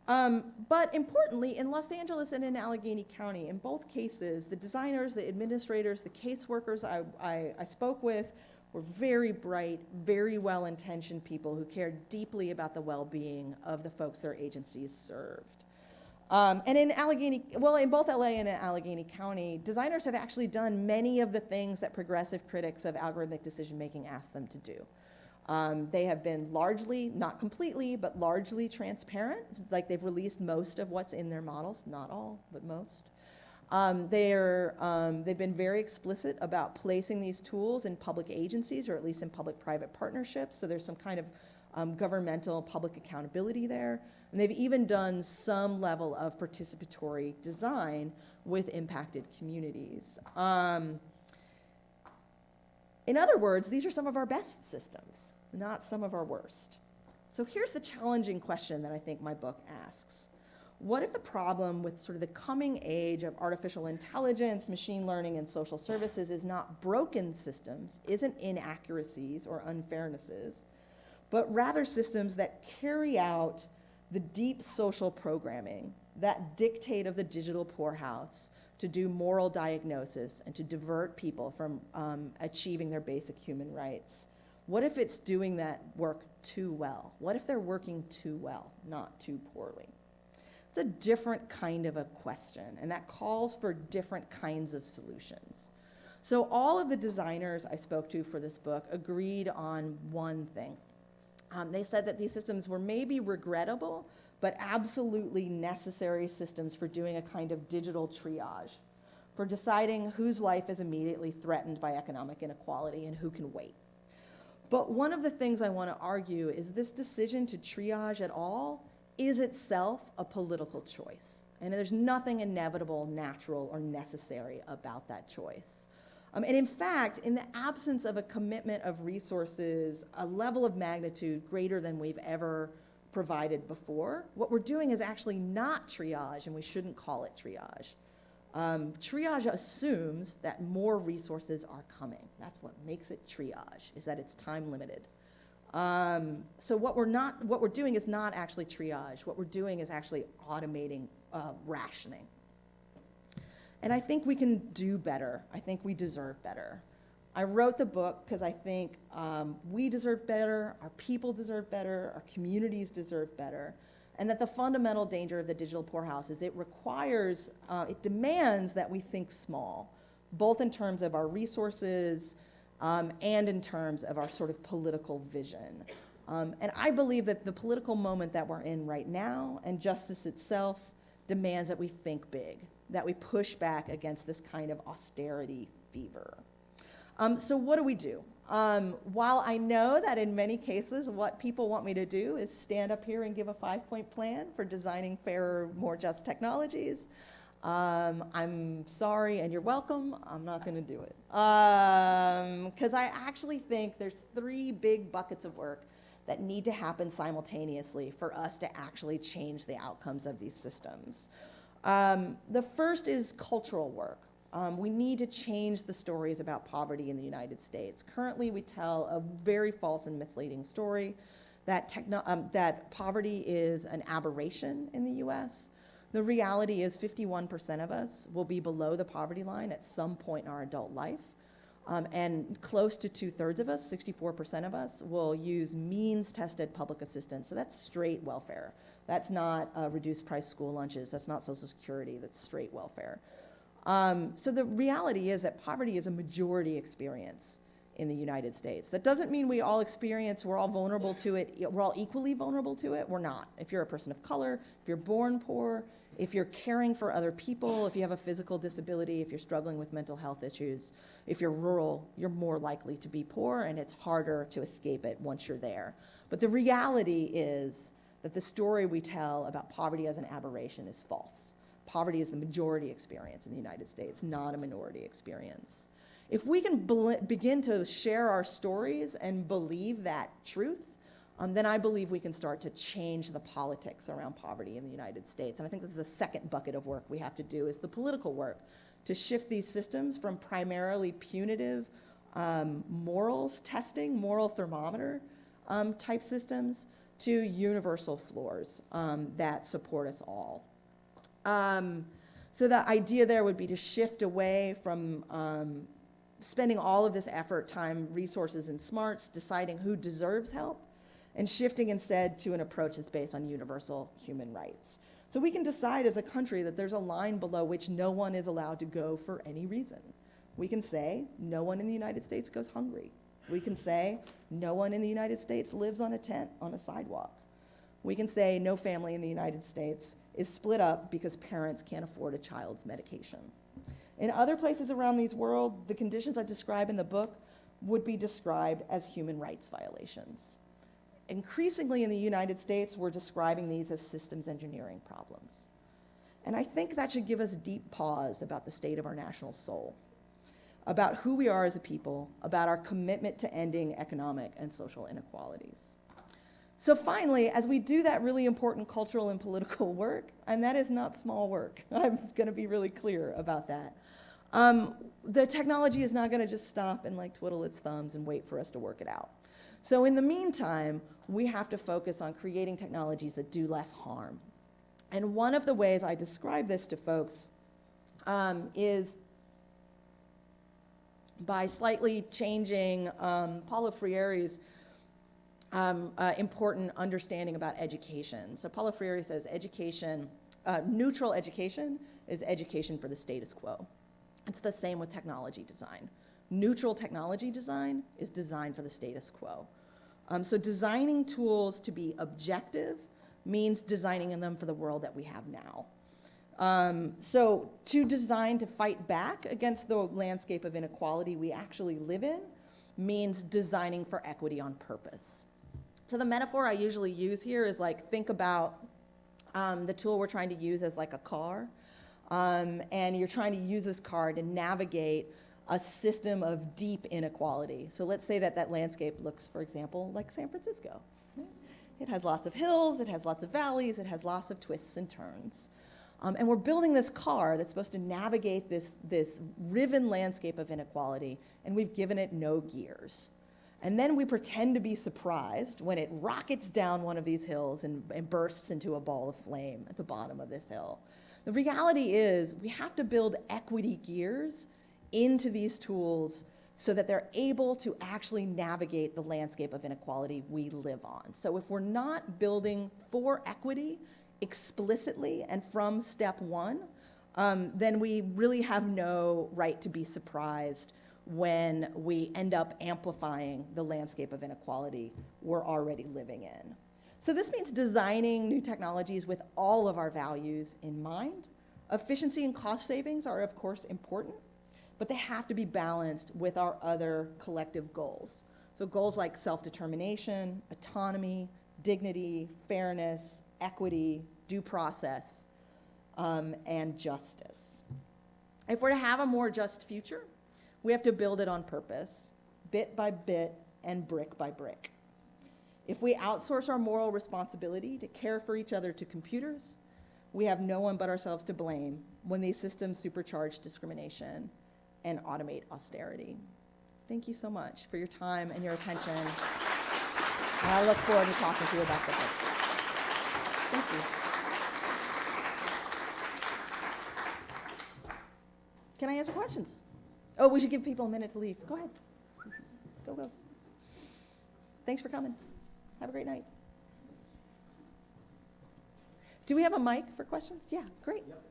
But importantly, in Los Angeles and in Allegheny County, in both cases, the designers, the administrators, the caseworkers I spoke with were very bright, very well-intentioned people who cared deeply about the well-being of the folks their agencies served. And in in both LA and in Allegheny County, designers have actually done many of the things that progressive critics of algorithmic decision-making ask them to do. They have been largely, not completely, but largely transparent. Like they've released most of what's in their models, not all, but most. They've been very explicit about placing these tools in public agencies, or at least in public-private partnerships. So there's some kind of governmental public accountability there. And they've even done some level of participatory design with impacted communities. In other words, these are some of our best systems, not some of our worst. So here's the challenging question that I think my book asks. What if the problem with sort of the coming age of artificial intelligence, machine learning, and social services is not broken systems, isn't inaccuracies or unfairnesses, but rather systems that carry out the deep social programming that dictate of the digital poorhouse to do moral diagnosis and to divert people from achieving their basic human rights? What if it's doing that work too well? What if they're working too well, not too poorly? It's a different kind of a question, and that calls for different kinds of solutions. So all of the designers I spoke to for this book agreed on one thing. They said that these systems were maybe regrettable, but absolutely necessary systems for doing a kind of digital triage, for deciding whose life is immediately threatened by economic inequality and who can wait. But one of the things I want to argue is this decision to triage at all is itself a political choice. And there's nothing inevitable, natural, or necessary about that choice. And in fact, in the absence of a commitment of resources, a level of magnitude greater than we've ever provided before, what we're doing is actually not triage, and we shouldn't call it triage. Triage assumes that more resources are coming. That's what makes it triage, is that it's time limited. So what we're doing is not actually triage. What we're doing is actually automating rationing. And I think we can do better. I think we deserve better. I wrote the book because I think we deserve better, our people deserve better, our communities deserve better, and that the fundamental danger of the digital poorhouse is it demands that we think small, both in terms of our resources and in terms of our sort of political vision. And I believe that the political moment that we're in right now, and justice itself, demands that we think big, that we push back against this kind of austerity fever. So what do we do? While I know that in many cases what people want me to do is stand up here and give a 5-point plan for designing fairer, more just technologies, I'm sorry and you're welcome, I'm not going to do it. Because I actually think there's 3 big buckets of work that need to happen simultaneously for us to actually change the outcomes of these systems. The first is cultural work. We need to change the stories about poverty in the United States. Currently, we tell a very false and misleading story that poverty is an aberration in the US. The reality is 51% of us will be below the poverty line at some point in our adult life. And close to 2/3 of us, 64% of us, will use means-tested public assistance. So that's straight welfare. That's not reduced price school lunches. That's not Social Security. That's straight welfare. So the reality is that poverty is a majority experience in the United States. That doesn't mean we're all vulnerable to it, we're all equally vulnerable to it. We're not. If you're a person of color, if you're born poor, if you're caring for other people, if you have a physical disability, if you're struggling with mental health issues, if you're rural, you're more likely to be poor, and it's harder to escape it once you're there. But the reality is that the story we tell about poverty as an aberration is false. Poverty is the majority experience in the United States, not a minority experience. If we can begin to share our stories and believe that truth, then I believe we can start to change the politics around poverty in the United States. And I think this is the second bucket of work we have to do, is the political work, to shift these systems from primarily punitive morals testing, moral thermometer type systems, to universal floors that support us all. So the idea there would be to shift away from spending all of this effort, time, resources, and smarts deciding who deserves help, and shifting instead to an approach that's based on universal human rights. So we can decide as a country that there's a line below which no one is allowed to go for any reason. We can say no one in the United States goes hungry. We can say no one in the United States lives on a tent on a sidewalk. We can say no family in the United States is split up because parents can't afford a child's medication. In other places around the world, the conditions I describe in the book would be described as human rights violations. Increasingly in the United States, we're describing these as systems engineering problems. And I think that should give us deep pause about the state of our national soul, about who we are as a people, about our commitment to ending economic and social inequalities. So finally, as we do that really important cultural and political work, and that is not small work, I'm gonna be really clear about that, the technology is not gonna just stop and like twiddle its thumbs and wait for us to work it out. So in the meantime, we have to focus on creating technologies that do less harm. And one of the ways I describe this to folks is by slightly changing Paulo Freire's important understanding about education. So Paulo Freire says education, neutral education is education for the status quo. It's the same with technology design. Neutral technology design is designed for the status quo. So designing tools to be objective means designing them for the world that we have now. So to design to fight back against the landscape of inequality we actually live in means designing for equity on purpose. So the metaphor I usually use here is like, think about the tool we're trying to use as like a car, and you're trying to use this car to navigate a system of deep inequality. So let's say that that landscape looks, for example, like San Francisco. It has lots of hills, it has lots of valleys, it has lots of twists and turns. And we're building this car that's supposed to navigate this riven landscape of inequality, and we've given it no gears. And then we pretend to be surprised when it rockets down one of these hills and bursts into a ball of flame at the bottom of this hill. The reality is we have to build equity gears into these tools so that they're able to actually navigate the landscape of inequality we live on. So if we're not building for equity explicitly and from step one, then we really have no right to be surprised when we end up amplifying the landscape of inequality we're already living in. So this means designing new technologies with all of our values in mind. Efficiency and cost savings are, of course, important, but they have to be balanced with our other collective goals. So goals like self-determination, autonomy, dignity, fairness, equity, due process, and justice. If we're to have a more just future, we have to build it on purpose, bit by bit and brick by brick. If we outsource our moral responsibility to care for each other to computers, we have no one but ourselves to blame when these systems supercharge discrimination and automate austerity. Thank you so much for your time and your attention. And I look forward to talking to you about the book. Thank you. Can I answer questions? Oh, we should give people a minute to leave. Go ahead. Go. Thanks for coming. Have a great night. Do we have a mic for questions? Yeah, great. Yep.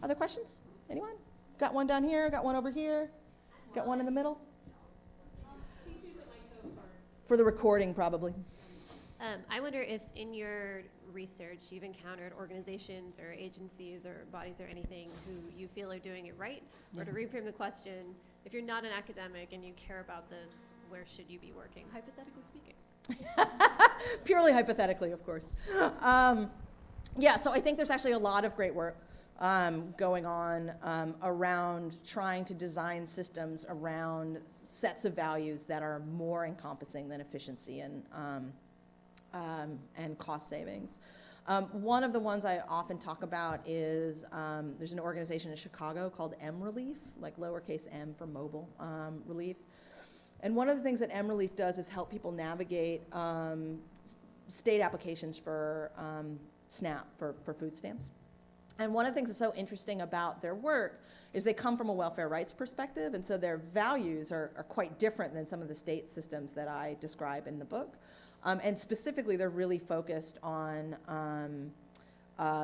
Other questions? Anyone? Got one down here, got one over here, got one in the middle? For the recording, probably. I wonder if in your research you've encountered organizations or agencies or bodies or anything who you feel are doing it right? Yeah. Or to reframe the question, if you're not an academic and you care about this, where should you be working, hypothetically speaking? Purely hypothetically, of course. Yeah, so I think there's actually a lot of great work going on around trying to design systems around sets of values that are more encompassing than efficiency and cost savings. One of the ones I often talk about is there's an organization in Chicago called M-Relief, like lowercase m for mobile relief. And one of the things that M-Relief does is help people navigate state applications for SNAP, for food stamps. And one of the things that's so interesting about their work is they come from a welfare rights perspective, and so their values are quite different than some of the state systems that I describe in the book. And specifically, they're really focused on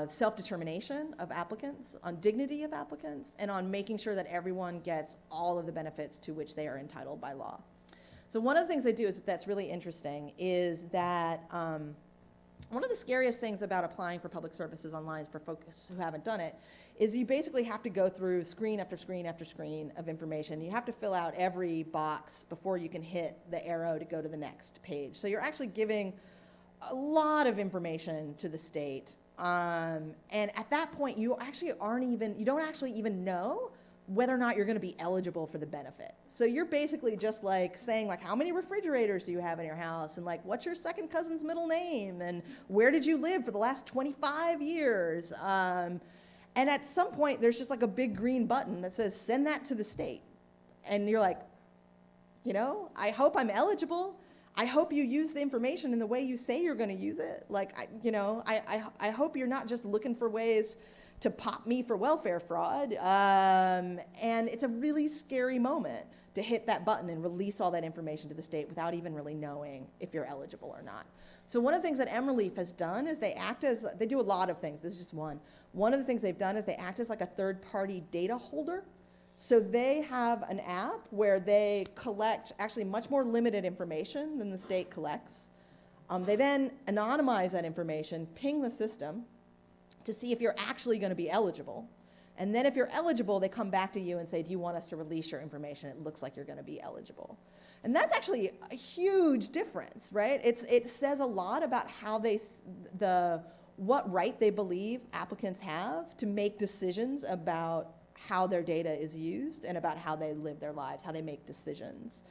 self-determination of applicants, on dignity of applicants, and on making sure that everyone gets all of the benefits to which they are entitled by law. So one of the things they do that's really interesting is that one of the scariest things about applying for public services online for folks who haven't done it is you basically have to go through screen after screen after screen of information. You have to fill out every box before you can hit the arrow to go to the next page. So you're actually giving a lot of information to the state. And at that point, you don't actually even know whether or not you're going to be eligible for the benefit. So you're basically just like saying, like, how many refrigerators do you have in your house? And like, what's your second cousin's middle name? And where did you live for the last 25 years? And at some point, there's just like a big green button that says, send that to the state. And you're like, I hope I'm eligible. I hope you use the information in the way you say you're going to use it. Like, I hope you're not just looking for ways to pop me for welfare fraud. And it's a really scary moment to hit that button and release all that information to the state without even really knowing if you're eligible or not. So one of the things that M-Relief has done is they do a lot of things. This is just one. One of the things they've done is they act as like a third-party data holder. So they have an app where they collect actually much more limited information than the state collects. They then anonymize that information, ping the system, to see if you're actually going to be eligible. And then if you're eligible, they come back to you and say, do you want us to release your information? It looks like you're going to be eligible. And that's actually a huge difference, right? It says a lot about how what right they believe applicants have to make decisions about how their data is used and about how they live their lives, how they make decisions.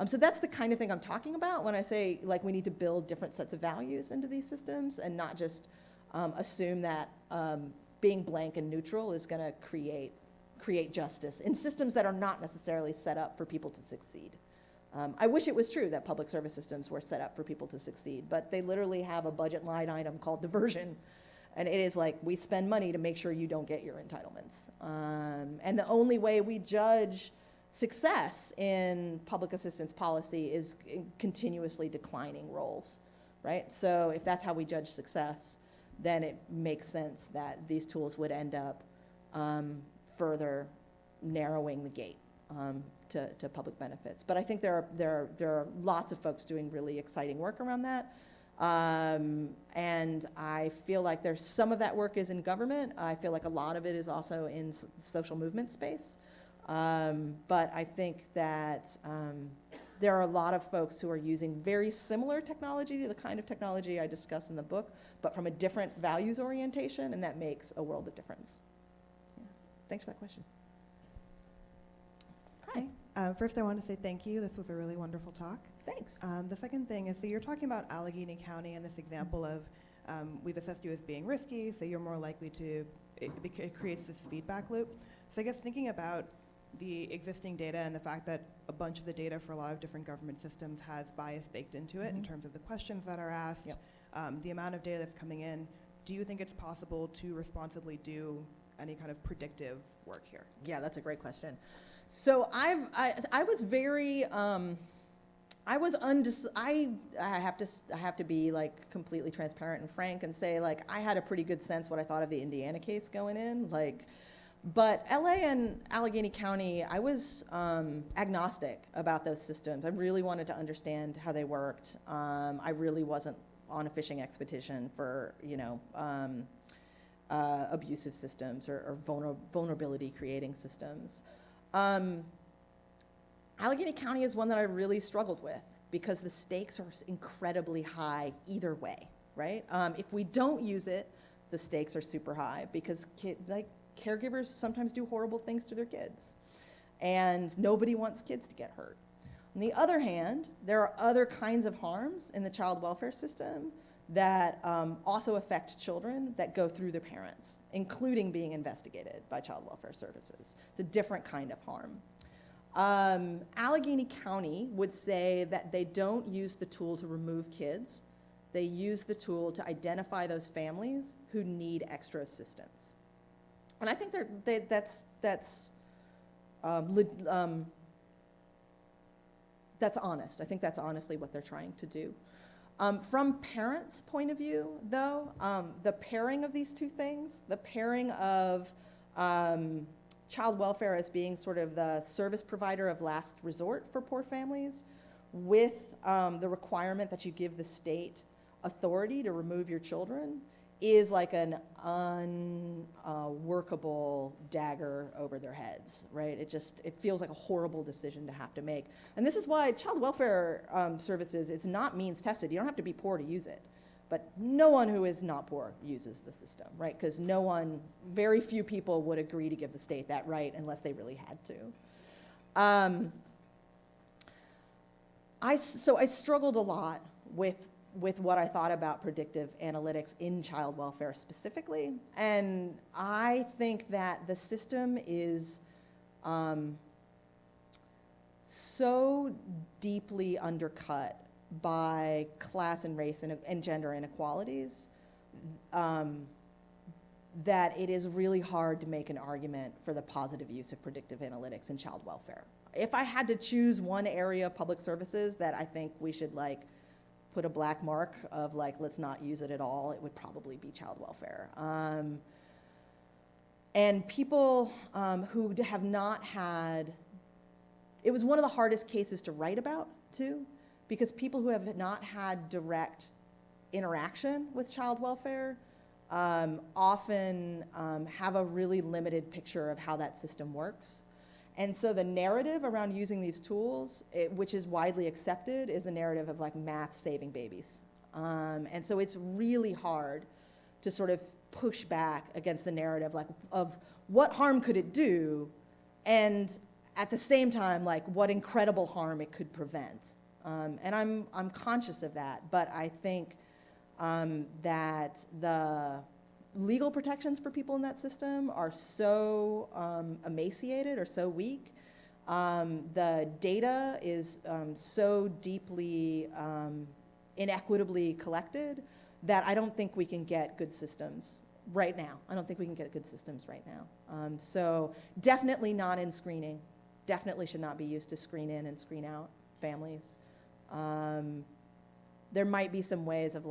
So that's the kind of thing I'm talking about when I say, like, we need to build different sets of values into these systems and not just assume that being blank and neutral is going to create justice in systems that are not necessarily set up for people to succeed. I wish it was true that public service systems were set up for people to succeed, but they literally have a budget line item called diversion, and it is like, we spend money to make sure you don't get your entitlements. And the only way we judge success in public assistance policy is continuously declining roles, right? So if that's how we judge success, then it makes sense that these tools would end up further narrowing the gate to public benefits. But I think there are lots of folks doing really exciting work around that. And I feel like there's some of that work is in government. I feel like a lot of it is also in social movement space. But I think that there are a lot of folks who are using very similar technology to the kind of technology I discuss in the book, but from a different values orientation, and that makes a world of difference. Yeah. Thanks for that question. Hi. First, I want to say thank you. This was a really wonderful talk. Thanks. The second thing is, so you're talking about Allegheny County and this example of we've assessed you as being risky, so you're more likely to, it creates this feedback loop. So I guess thinking about the existing data and the fact that a bunch of the data for a lot of different government systems has bias baked into it in terms of the questions that are asked, the amount of data that's coming in, do you think it's possible to responsibly do any kind of predictive work here? Yeah, that's a great question. So I was very, I have to be like completely transparent and frank and say, like, I had a pretty good sense what I thought of the Indiana case going in, like, but LA and Allegheny County, I was agnostic about those systems. I really wanted to understand how they worked. I really wasn't on a fishing expedition for, abusive systems or vulnerability creating systems. Allegheny County is one that I really struggled with because the stakes are incredibly high either way, right? If we don't use it, the stakes are super high because caregivers sometimes do horrible things to their kids, and nobody wants kids to get hurt. On the other hand, there are other kinds of harms in the child welfare system that also affect children that go through their parents, including being investigated by child welfare services. It's a different kind of harm. Allegheny County would say that they don't use the tool to remove kids. They use the tool to identify those families who need extra assistance. And I think that's honest. I think that's honestly what they're trying to do. From parents' point of view, though, the pairing of these two things, the pairing of child welfare as being sort of the service provider of last resort for poor families, with the requirement that you give the state authority to remove your children, is like an unworkable dagger over their heads, right? It feels like a horrible decision to have to make. And this is why child welfare services is not means tested. You don't have to be poor to use it. But no one who is not poor uses the system, right? Because very few people would agree to give the state that right unless they really had to. So I struggled a lot with what I thought about predictive analytics in child welfare specifically. And I think that the system is so deeply undercut by class and race and gender inequalities that it is really hard to make an argument for the positive use of predictive analytics in child welfare. If I had to choose one area of public services that I think we should put a black mark of let's not use it at all, it would probably be child welfare. And people who have not had, it was one of the hardest cases to write about too, because people who have not had direct interaction with child welfare often have a really limited picture of how that system works. And so the narrative around using these tools, which is widely accepted, is the narrative of math saving babies. And so it's really hard to sort of push back against the narrative of what harm could it do, and at the same time, what incredible harm it could prevent. And I'm conscious of that, but I think that the legal protections for people in that system are so emaciated or so weak. The data is so deeply inequitably collected that I don't think we can get good systems right now. I don't think we can get good systems right now. So definitely not in screening. Definitely should not be used to screen in and screen out families. There might be some ways of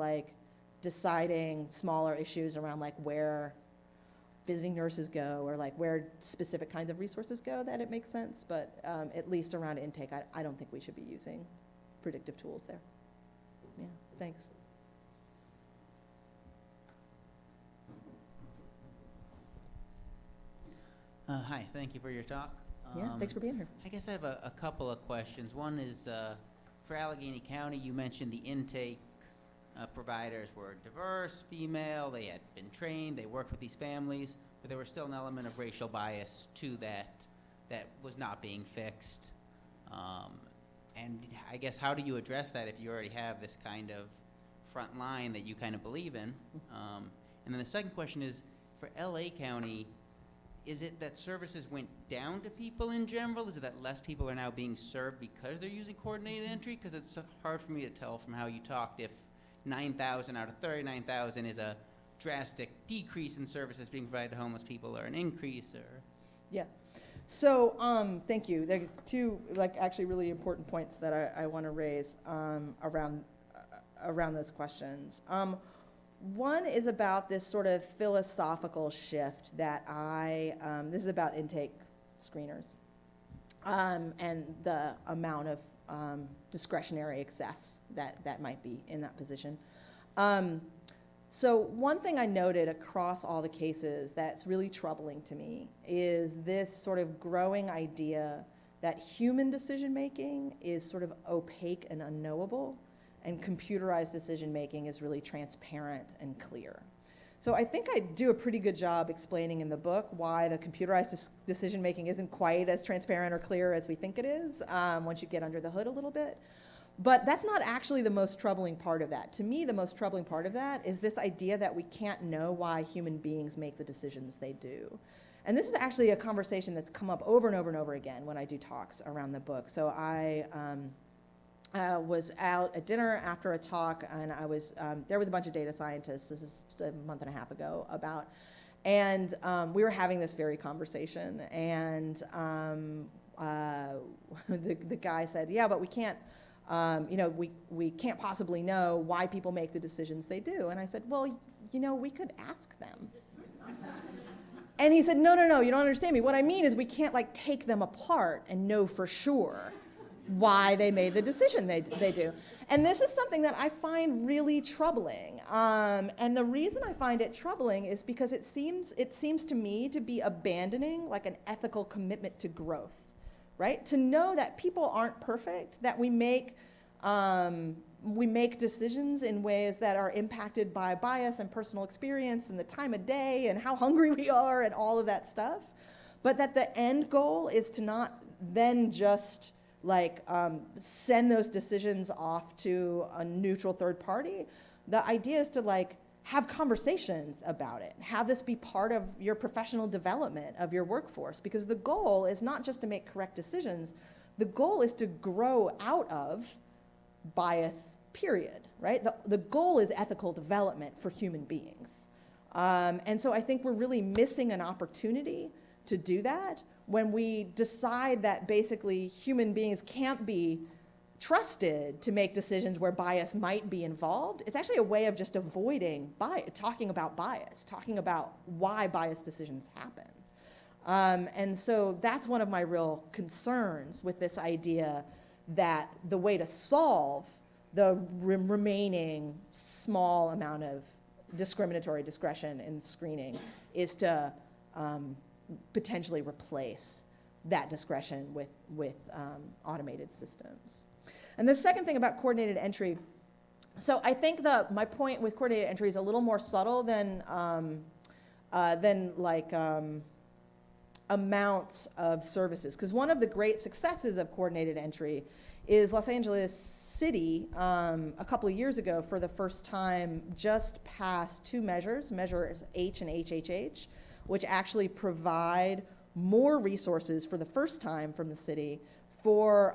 deciding smaller issues around where visiting nurses go or where specific kinds of resources go that it makes sense, but at least around intake, I don't think we should be using predictive tools there. Yeah, thanks. Hi, thank you for your talk. Yeah, thanks for being here. I guess I have a couple of questions. One is for Allegheny County, you mentioned the intake providers were diverse, female, they had been trained, they worked with these families, but there was still an element of racial bias to that was not being fixed. And I guess how do you address that if you already have this kind of front line that you kind of believe in? And then the second question is, for LA County, is it that services went down to people in general? Is it that less people are now being served because they're using coordinated entry? Because it's hard for me to tell from how you talked if 9,000 out of 39,000 is a drastic decrease in services being provided to homeless people or an increase or... Yeah. So thank you. There are two actually really important points that I want to raise around those questions. One is about this sort of philosophical shift that this is about intake screeners and the amount of discretionary excess that might be in that position. So one thing I noted across all the cases that's really troubling to me is this sort of growing idea that human decision-making is sort of opaque and unknowable, and computerized decision-making is really transparent and clear. So I think I do a pretty good job explaining in the book why the computerized decision making isn't quite as transparent or clear as we think it is once you get under the hood a little bit. But that's not actually the most troubling part of that. To me, the most troubling part of that is this idea that we can't know why human beings make the decisions they do. And this is actually a conversation that's come up over and over and over again when I do talks around the book. So I was out at dinner after a talk, and I was there with a bunch of data scientists. This is just a month and a half ago and we were having this very conversation, and the guy said, yeah, but we can't, we can't possibly know why people make the decisions they do. And I said, well, we could ask them. And he said, no, you don't understand me. What I mean is we can't take them apart and know for sure why they made the decision they do. And this is something that I find really troubling. And the reason I find it troubling is because it seems to me to be abandoning an ethical commitment to growth, right? To know that people aren't perfect, that we make decisions in ways that are impacted by bias and personal experience and the time of day and how hungry we are and all of that stuff, but that the end goal is to not then just send those decisions off to a neutral third party. The idea is to have conversations about it, have this be part of your professional development of your workforce, because the goal is not just to make correct decisions, the goal is to grow out of bias, period, right? The goal is ethical development for human beings. And so I think we're really missing an opportunity to do that when we decide that basically human beings can't be trusted to make decisions where bias might be involved. It's actually a way of just avoiding talking about bias, talking about why bias decisions happen. And so that's one of my real concerns with this idea that the way to solve the remaining small amount of discriminatory discretion in screening is to potentially replace that discretion with automated systems. And the second thing about coordinated entry, so I think my point with coordinated entry is a little more subtle than amounts of services. Because one of the great successes of coordinated entry is Los Angeles City, a couple of years ago, for the first time, just passed two measures, Measure H and HHH, which actually provide more resources for the first time from the city for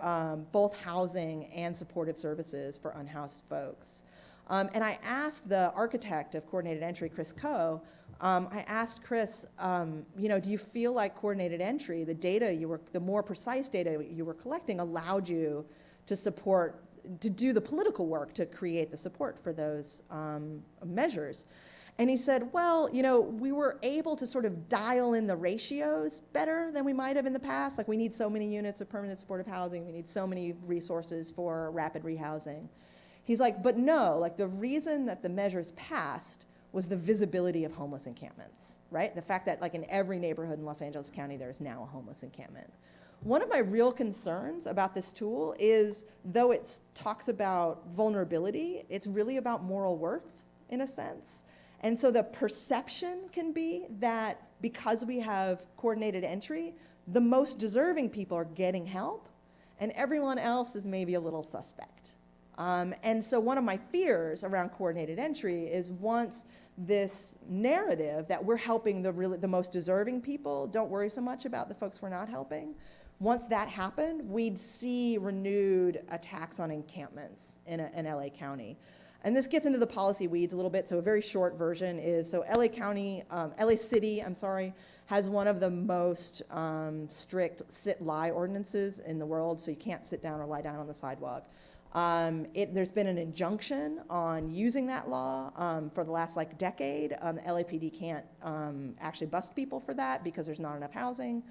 both housing and supportive services for unhoused folks. And I asked the architect of coordinated entry, Chris Coe, I asked Chris, do you feel like coordinated entry, the more precise data you were collecting allowed you to do the political work to create the support for those measures? And he said, well, we were able to sort of dial in the ratios better than we might have in the past. We need so many units of permanent supportive housing. We need so many resources for rapid rehousing. He's like, but no, the reason that the measures passed was the visibility of homeless encampments, right? The fact that in every neighborhood in Los Angeles County, there is now a homeless encampment. One of my real concerns about this tool is, though it talks about vulnerability, it's really about moral worth, in a sense. And so the perception can be that because we have coordinated entry, the most deserving people are getting help, and everyone else is maybe a little suspect. And so one of my fears around coordinated entry is once this narrative that we're helping the most deserving people, don't worry so much about the folks we're not helping, once that happened, we'd see renewed attacks on encampments in LA County. And this gets into the policy weeds a little bit, so a very short version is, so LA City, has one of the most strict sit-lie ordinances in the world, so you can't sit down or lie down on the sidewalk. There's been an injunction on using that law for the last decade. The LAPD can't actually bust people for that because there's not enough housing.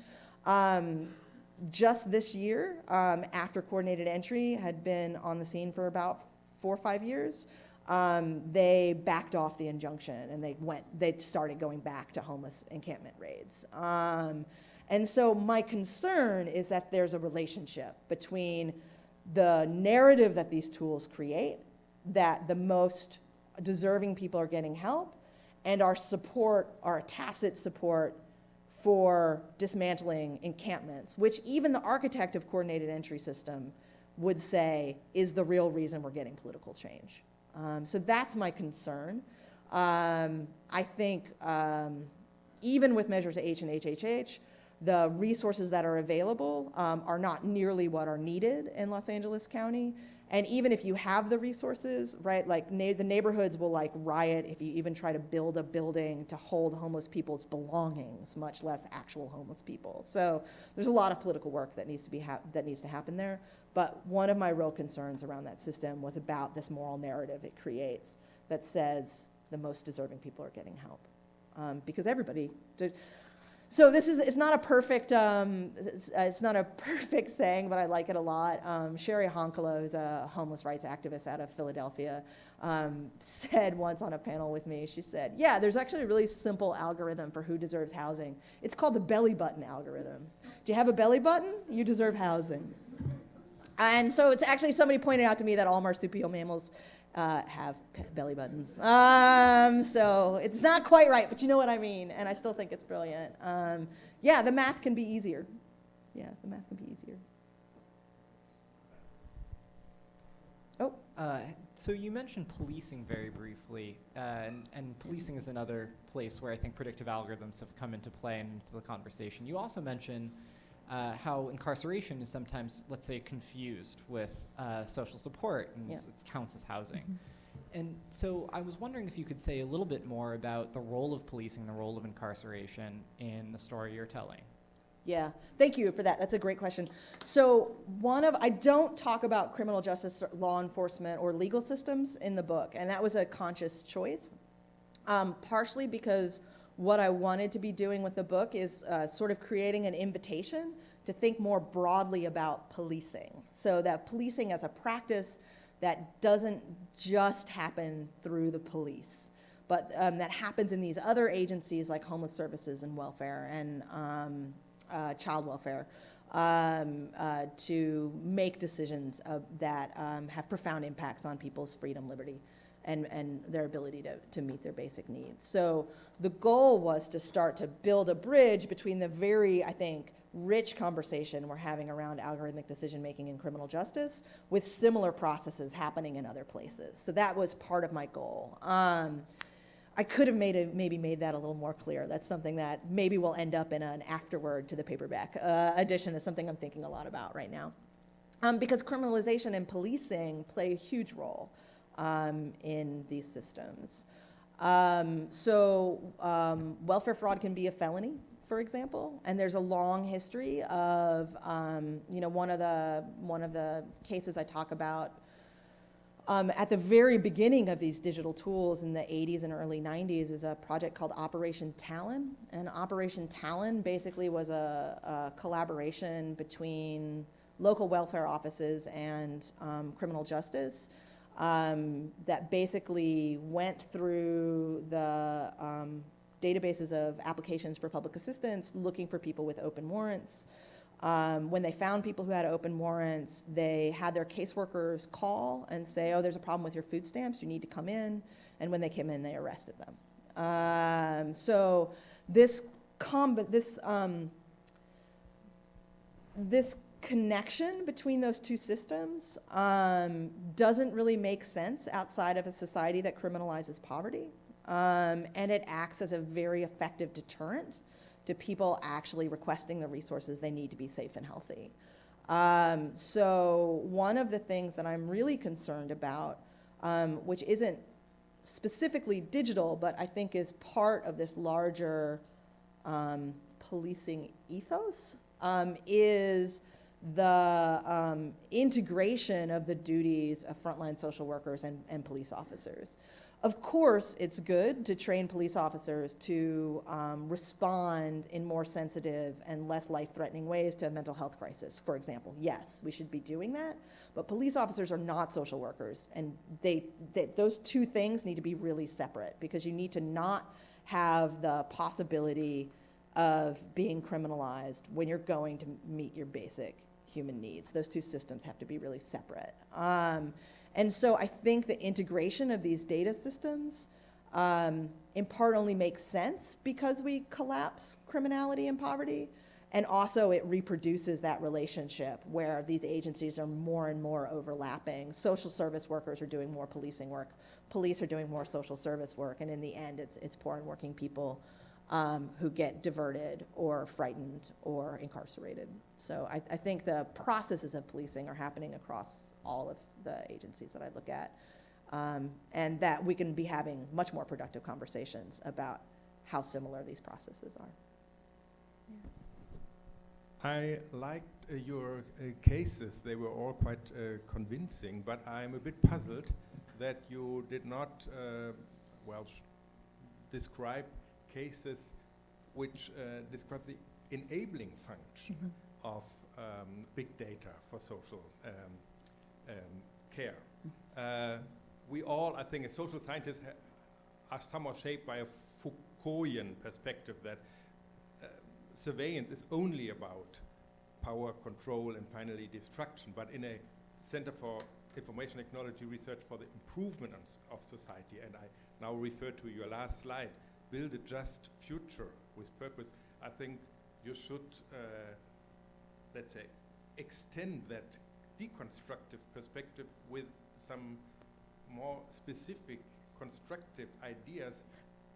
Just this year, after coordinated entry had been on the scene for about 4 or 5 years, they backed off the injunction and they started going back to homeless encampment raids. And so my concern is that there's a relationship between the narrative that these tools create, that the most deserving people are getting help, and our support, our tacit support for dismantling encampments, which even the architect of coordinated entry system would say is the real reason we're getting political change. So that's my concern. I think even with measures H and HHH, the resources that are available are not nearly what are needed in Los Angeles County. And even if you have the resources, right, like the neighborhoods will like riot if you even try to build a building to hold homeless people's belongings, much less actual homeless people. So there's a lot of political work that needs to happen there. But one of my real concerns around that system was about this moral narrative it creates that says the most deserving people are getting help, because everybody. So it's not a perfect saying, but I like it a lot. Sherry Honkalo, who's a homeless rights activist out of Philadelphia, said once on a panel with me, she said, yeah, there's actually a really simple algorithm for who deserves housing. It's called the Bellybutton Algorithm. Do you have a belly button? You deserve housing. And so it's actually, somebody pointed out to me that all marsupial mammals have belly buttons. So it's not quite right, but you know what I mean, and I still think it's brilliant. Yeah, the math can be easier. Yeah, the math can be easier. Oh. So you mentioned policing very briefly, and policing is another place where I think predictive algorithms have come into play and into the conversation. You also mentioned how incarceration is sometimes, let's say, confused with social support, and it counts as housing. Mm-hmm. And so I was wondering if you could say a little bit more about the role of policing, the role of incarceration in the story you're telling. Yeah, thank you for that. That's a great question. So I don't talk about criminal justice, law enforcement, or legal systems in the book, and that was a conscious choice, partially because what I wanted to be doing with the book is sort of creating an invitation to think more broadly about policing. So that policing as a practice that doesn't just happen through the police, but that happens in these other agencies like homeless services and welfare and child welfare, to make decisions that have profound impacts on people's freedom, liberty, and their ability to meet their basic needs. So the goal was to start to build a bridge between the very, I think, rich conversation we're having around algorithmic decision-making in criminal justice with similar processes happening in other places. So that was part of my goal. I could have maybe made that a little more clear. That's something that maybe will end up in an afterword to the paperback edition. Is something I'm thinking a lot about right now. Because criminalization and policing play a huge role in these systems. Welfare fraud can be a felony, for example, and there's a long history of, one of the cases I talk about at the very beginning of these digital tools in the 80s and early 90s is a project called Operation Talon. And Operation Talon basically was a collaboration between local welfare offices and criminal justice that basically went through the databases of applications for public assistance, looking for people with open warrants. When they found people who had open warrants, they had their caseworkers call and say, oh, there's a problem with your food stamps, you need to come in. And when they came in, they arrested them. So this connection between those two systems doesn't really make sense outside of a society that criminalizes poverty. And it acts as a very effective deterrent to people actually requesting the resources they need to be safe and healthy. So one of the things that I'm really concerned about, which isn't specifically digital, but I think is part of this larger policing ethos, is the integration of the duties of frontline social workers and police officers. Of course, it's good to train police officers to respond in more sensitive and less life-threatening ways to a mental health crisis, for example. Yes, we should be doing that, but police officers are not social workers, and those two things need to be really separate, because you need to not have the possibility of being criminalized when you're going to meet your basic human needs. Those two systems have to be really separate. And so I think the integration of these data systems in part only makes sense because we collapse criminality and poverty. And also it reproduces that relationship where these agencies are more and more overlapping. Social service workers are doing more policing work. Police are doing more social service work. And in the end, it's poor and working people who get diverted or frightened or incarcerated. So I think the processes of policing are happening across all of the agencies that I look at. And that we can be having much more productive conversations about how similar these processes are. I liked your cases. They were all quite convincing, but I'm a bit puzzled that you did not, describe cases which describe the enabling function of big data for social care. We all, I think, as social scientists, are somewhat shaped by a Foucaultian perspective that surveillance is only about power, control, and finally destruction. But in a Center for Information Technology Research for the Improvement of Society, and I now refer to your last slide, build a just future with purpose, I think you should, let's say, extend that deconstructive perspective with some more specific constructive ideas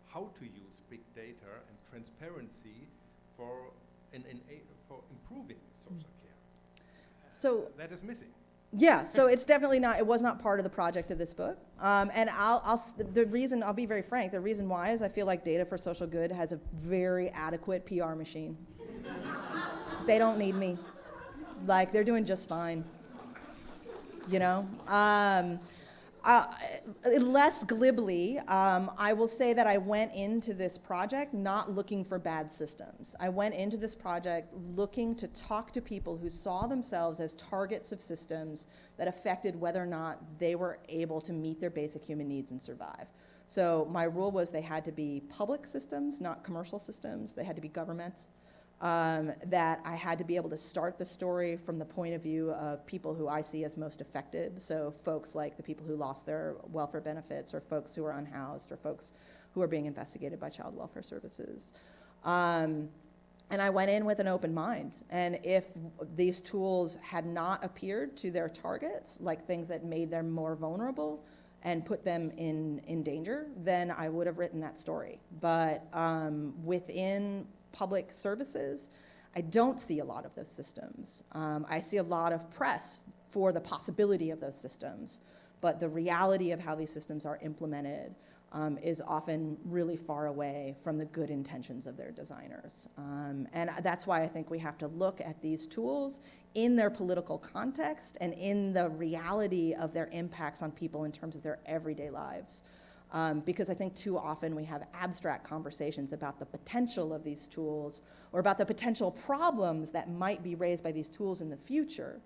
how to use big data and transparency for improving social care. So that is missing. Yeah, so it's definitely not, it was not part of the project of this book. And I'll be very frank, the reason why is I feel like Data for Social Good has a very adequate PR machine. They don't need me. Like, they're doing just fine. You know? Less glibly, I will say that I went into this project not looking for bad systems. I went into this project looking to talk to people who saw themselves as targets of systems that affected whether or not they were able to meet their basic human needs and survive. So my rule was they had to be public systems, not commercial systems. They had to be government. That I had to be able to start the story from the point of view of people who I see as most affected. So folks like the people who lost their welfare benefits, or folks who are unhoused, or folks who are being investigated by child welfare services. And I went in with an open mind. And if these tools had not appeared to their targets, like things that made them more vulnerable and put them in danger, then I would have written that story. But within public services, I don't see a lot of those systems. I see a lot of press for the possibility of those systems, but the reality of how these systems are implemented is often really far away from the good intentions of their designers. And that's why I think we have to look at these tools in their political context and in the reality of their impacts on people in terms of their everyday lives. Because I think too often we have abstract conversations about the potential of these tools or about the potential problems that might be raised by these tools in the future,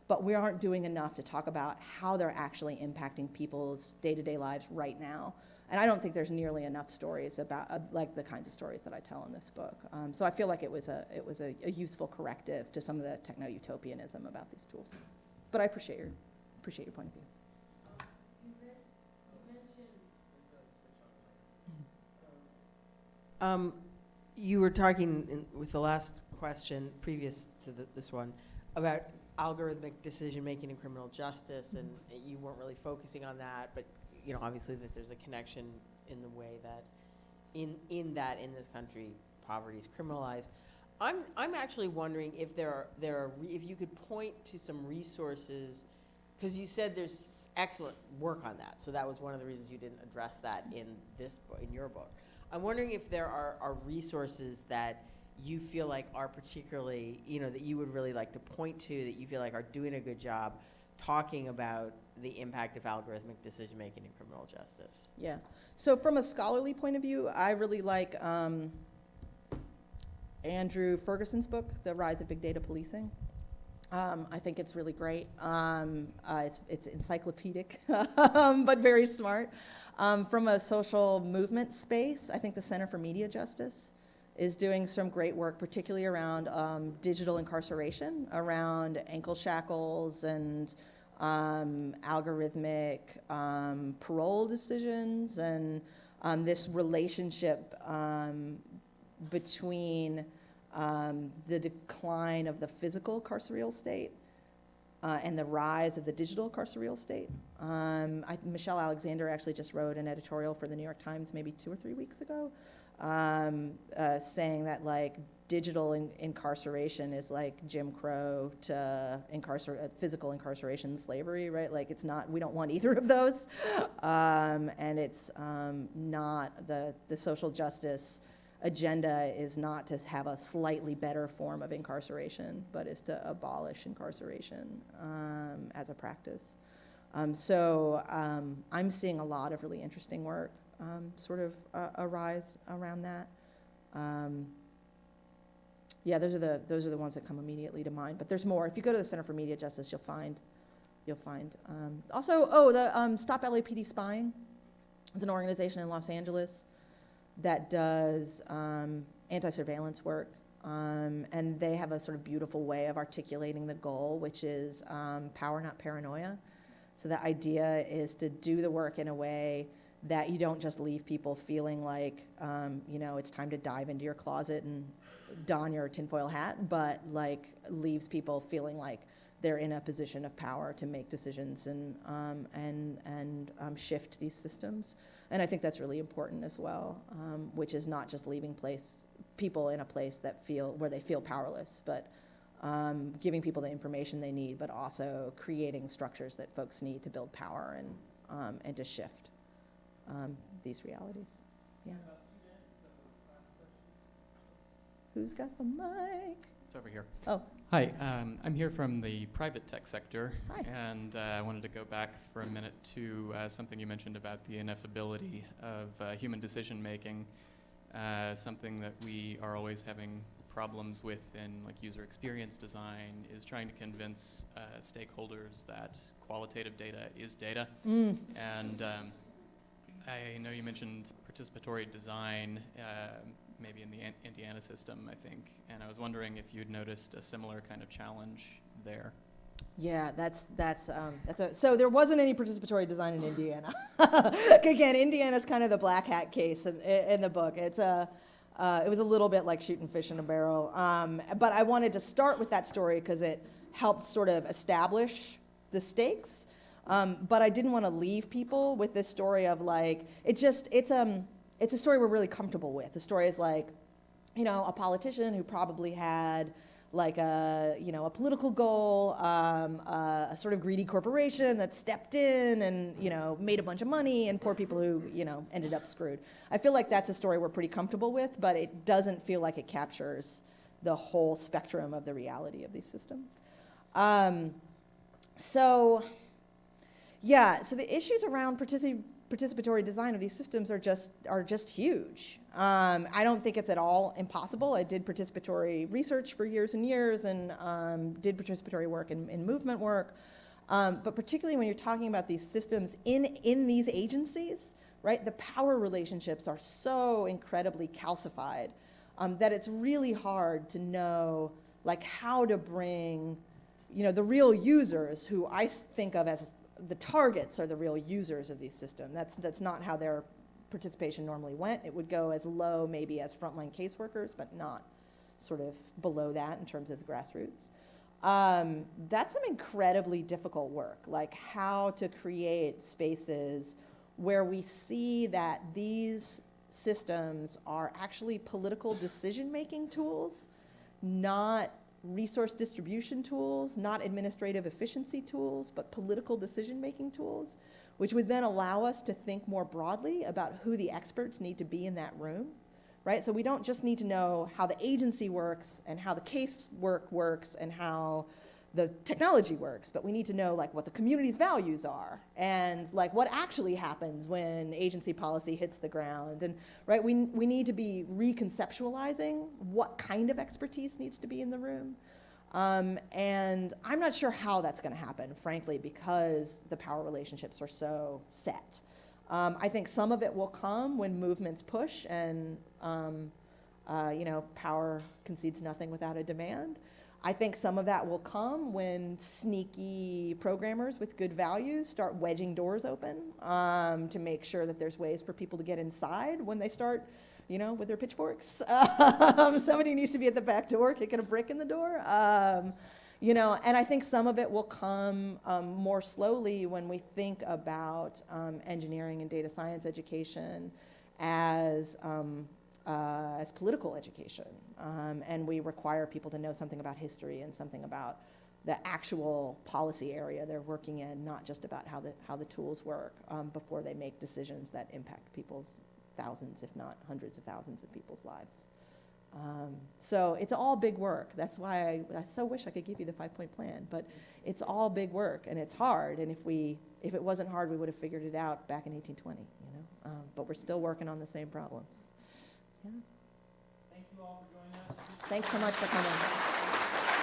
but we aren't doing enough to talk about how they're actually impacting people's day-to-day lives right now. And I don't think there's nearly enough stories about like the kinds of stories that I tell in this book. So I feel like it was a useful corrective to some of the techno-utopianism about these tools. But I appreciate your point of view. You were talking with the last question previous to this one about algorithmic decision-making in criminal justice, and you weren't really focusing on that, but you know, obviously that there's a connection in the way that in this country poverty is criminalized. I'm actually wondering if if you could point to some resources, because you said there's excellent work on that, so that was one of the reasons you didn't address that in your book. I'm wondering if there are resources that you feel like are particularly, that you would really like to point to, that you feel like are doing a good job talking about the impact of algorithmic decision-making in criminal justice. Yeah. So from a scholarly point of view, I really like Andrew Ferguson's book, The Rise of Big Data Policing. I think it's really great. It's encyclopedic, but very smart. From a social movement space, I think the Center for Media Justice is doing some great work, particularly around digital incarceration, around ankle shackles and algorithmic parole decisions, and this relationship between the decline of the physical carceral state and the rise of the digital carceral state. Michelle Alexander actually just wrote an editorial for the New York Times maybe 2 or 3 weeks ago, saying that like digital incarceration is like Jim Crow to physical incarceration, slavery, right? Like it's not, we don't want either of those. And it's not, the social justice agenda is not to have a slightly better form of incarceration, but is to abolish incarceration as a practice. So I'm seeing a lot of really interesting work sort of arise around that. Yeah, those are the ones that come immediately to mind. But there's more. If you go to the Center for Media Justice, you'll find. Also, the Stop LAPD Spying is an organization in Los Angeles that does anti-surveillance work, and they have a sort of beautiful way of articulating the goal, which is power, not paranoia. So the idea is to do the work in a way that you don't just leave people feeling like, it's time to dive into your closet and don your tinfoil hat, but like leaves people feeling like they're in a position of power to make decisions and shift these systems. And I think that's really important as well, which is not just leaving people in a place where they feel powerless, but giving people the information they need, but also creating structures that folks need to build power and to shift these realities. Yeah. Who's got the mic? It's over here. Oh. Hi, I'm here from the private tech sector. Hi. And I wanted to go back for a minute to something you mentioned about the ineffability of human decision making, something that we are always having problems with in like user experience design is trying to convince stakeholders that qualitative data is data. And I know you mentioned participatory design, maybe in the Indiana system, I think, and I was wondering if you'd noticed a similar kind of challenge there. Yeah, so there wasn't any participatory design in Indiana. Again, Indiana's kind of the black hat case in the book. It was a little bit like shooting fish in a barrel. But I wanted to start with that story because it helped sort of establish the stakes. But I didn't want to leave people with this story of like, it's a story we're really comfortable with. The story is like, a politician who probably had like a political goal, a sort of greedy corporation that stepped in and, made a bunch of money, and poor people who, ended up screwed. I feel like that's a story we're pretty comfortable with, but it doesn't feel like it captures the whole spectrum of the reality of these systems. So the issues around participatory design of these systems are just huge. I don't think it's at all impossible. I did participatory research for years and years, and did participatory work in movement work. But particularly when you're talking about these systems in these agencies, right? The power relationships are so incredibly calcified that it's really hard to know like how to bring, the real users who I think of as the targets are the real users of these systems. That's not how their participation normally went. It would go as low maybe as frontline caseworkers, but not sort of below that in terms of the grassroots. That's some incredibly difficult work, like how to create spaces where we see that these systems are actually political decision-making tools, not resource distribution tools, not administrative efficiency tools, but political decision-making tools, which would then allow us to think more broadly about who the experts need to be in that room, right? So we don't just need to know how the agency works and how the case work works and how the technology works, but we need to know like what the community's values are and like what actually happens when agency policy hits the ground. And right, we need to be reconceptualizing what kind of expertise needs to be in the room. And I'm not sure how that's going to happen, frankly, because the power relationships are so set. I think some of it will come when movements push and power concedes nothing without a demand. I think some of that will come when sneaky programmers with good values start wedging doors open to make sure that there's ways for people to get inside when they start, you know, with their pitchforks. Somebody needs to be at the back door kicking a brick in the door. You know, and I think some of it will come more slowly when we think about engineering and data science education as political education, and we require people to know something about history and something about the actual policy area they're working in, not just about how the tools work before they make decisions that impact people's thousands, if not hundreds of thousands of people's lives. So it's all big work. That's why I so wish I could give you the 5-point plan, but it's all big work and it's hard. And if it wasn't hard, we would have figured it out back in 1820, you know. But we're still working on the same problems. Yeah. Thank you all for joining us. Thanks so much for coming.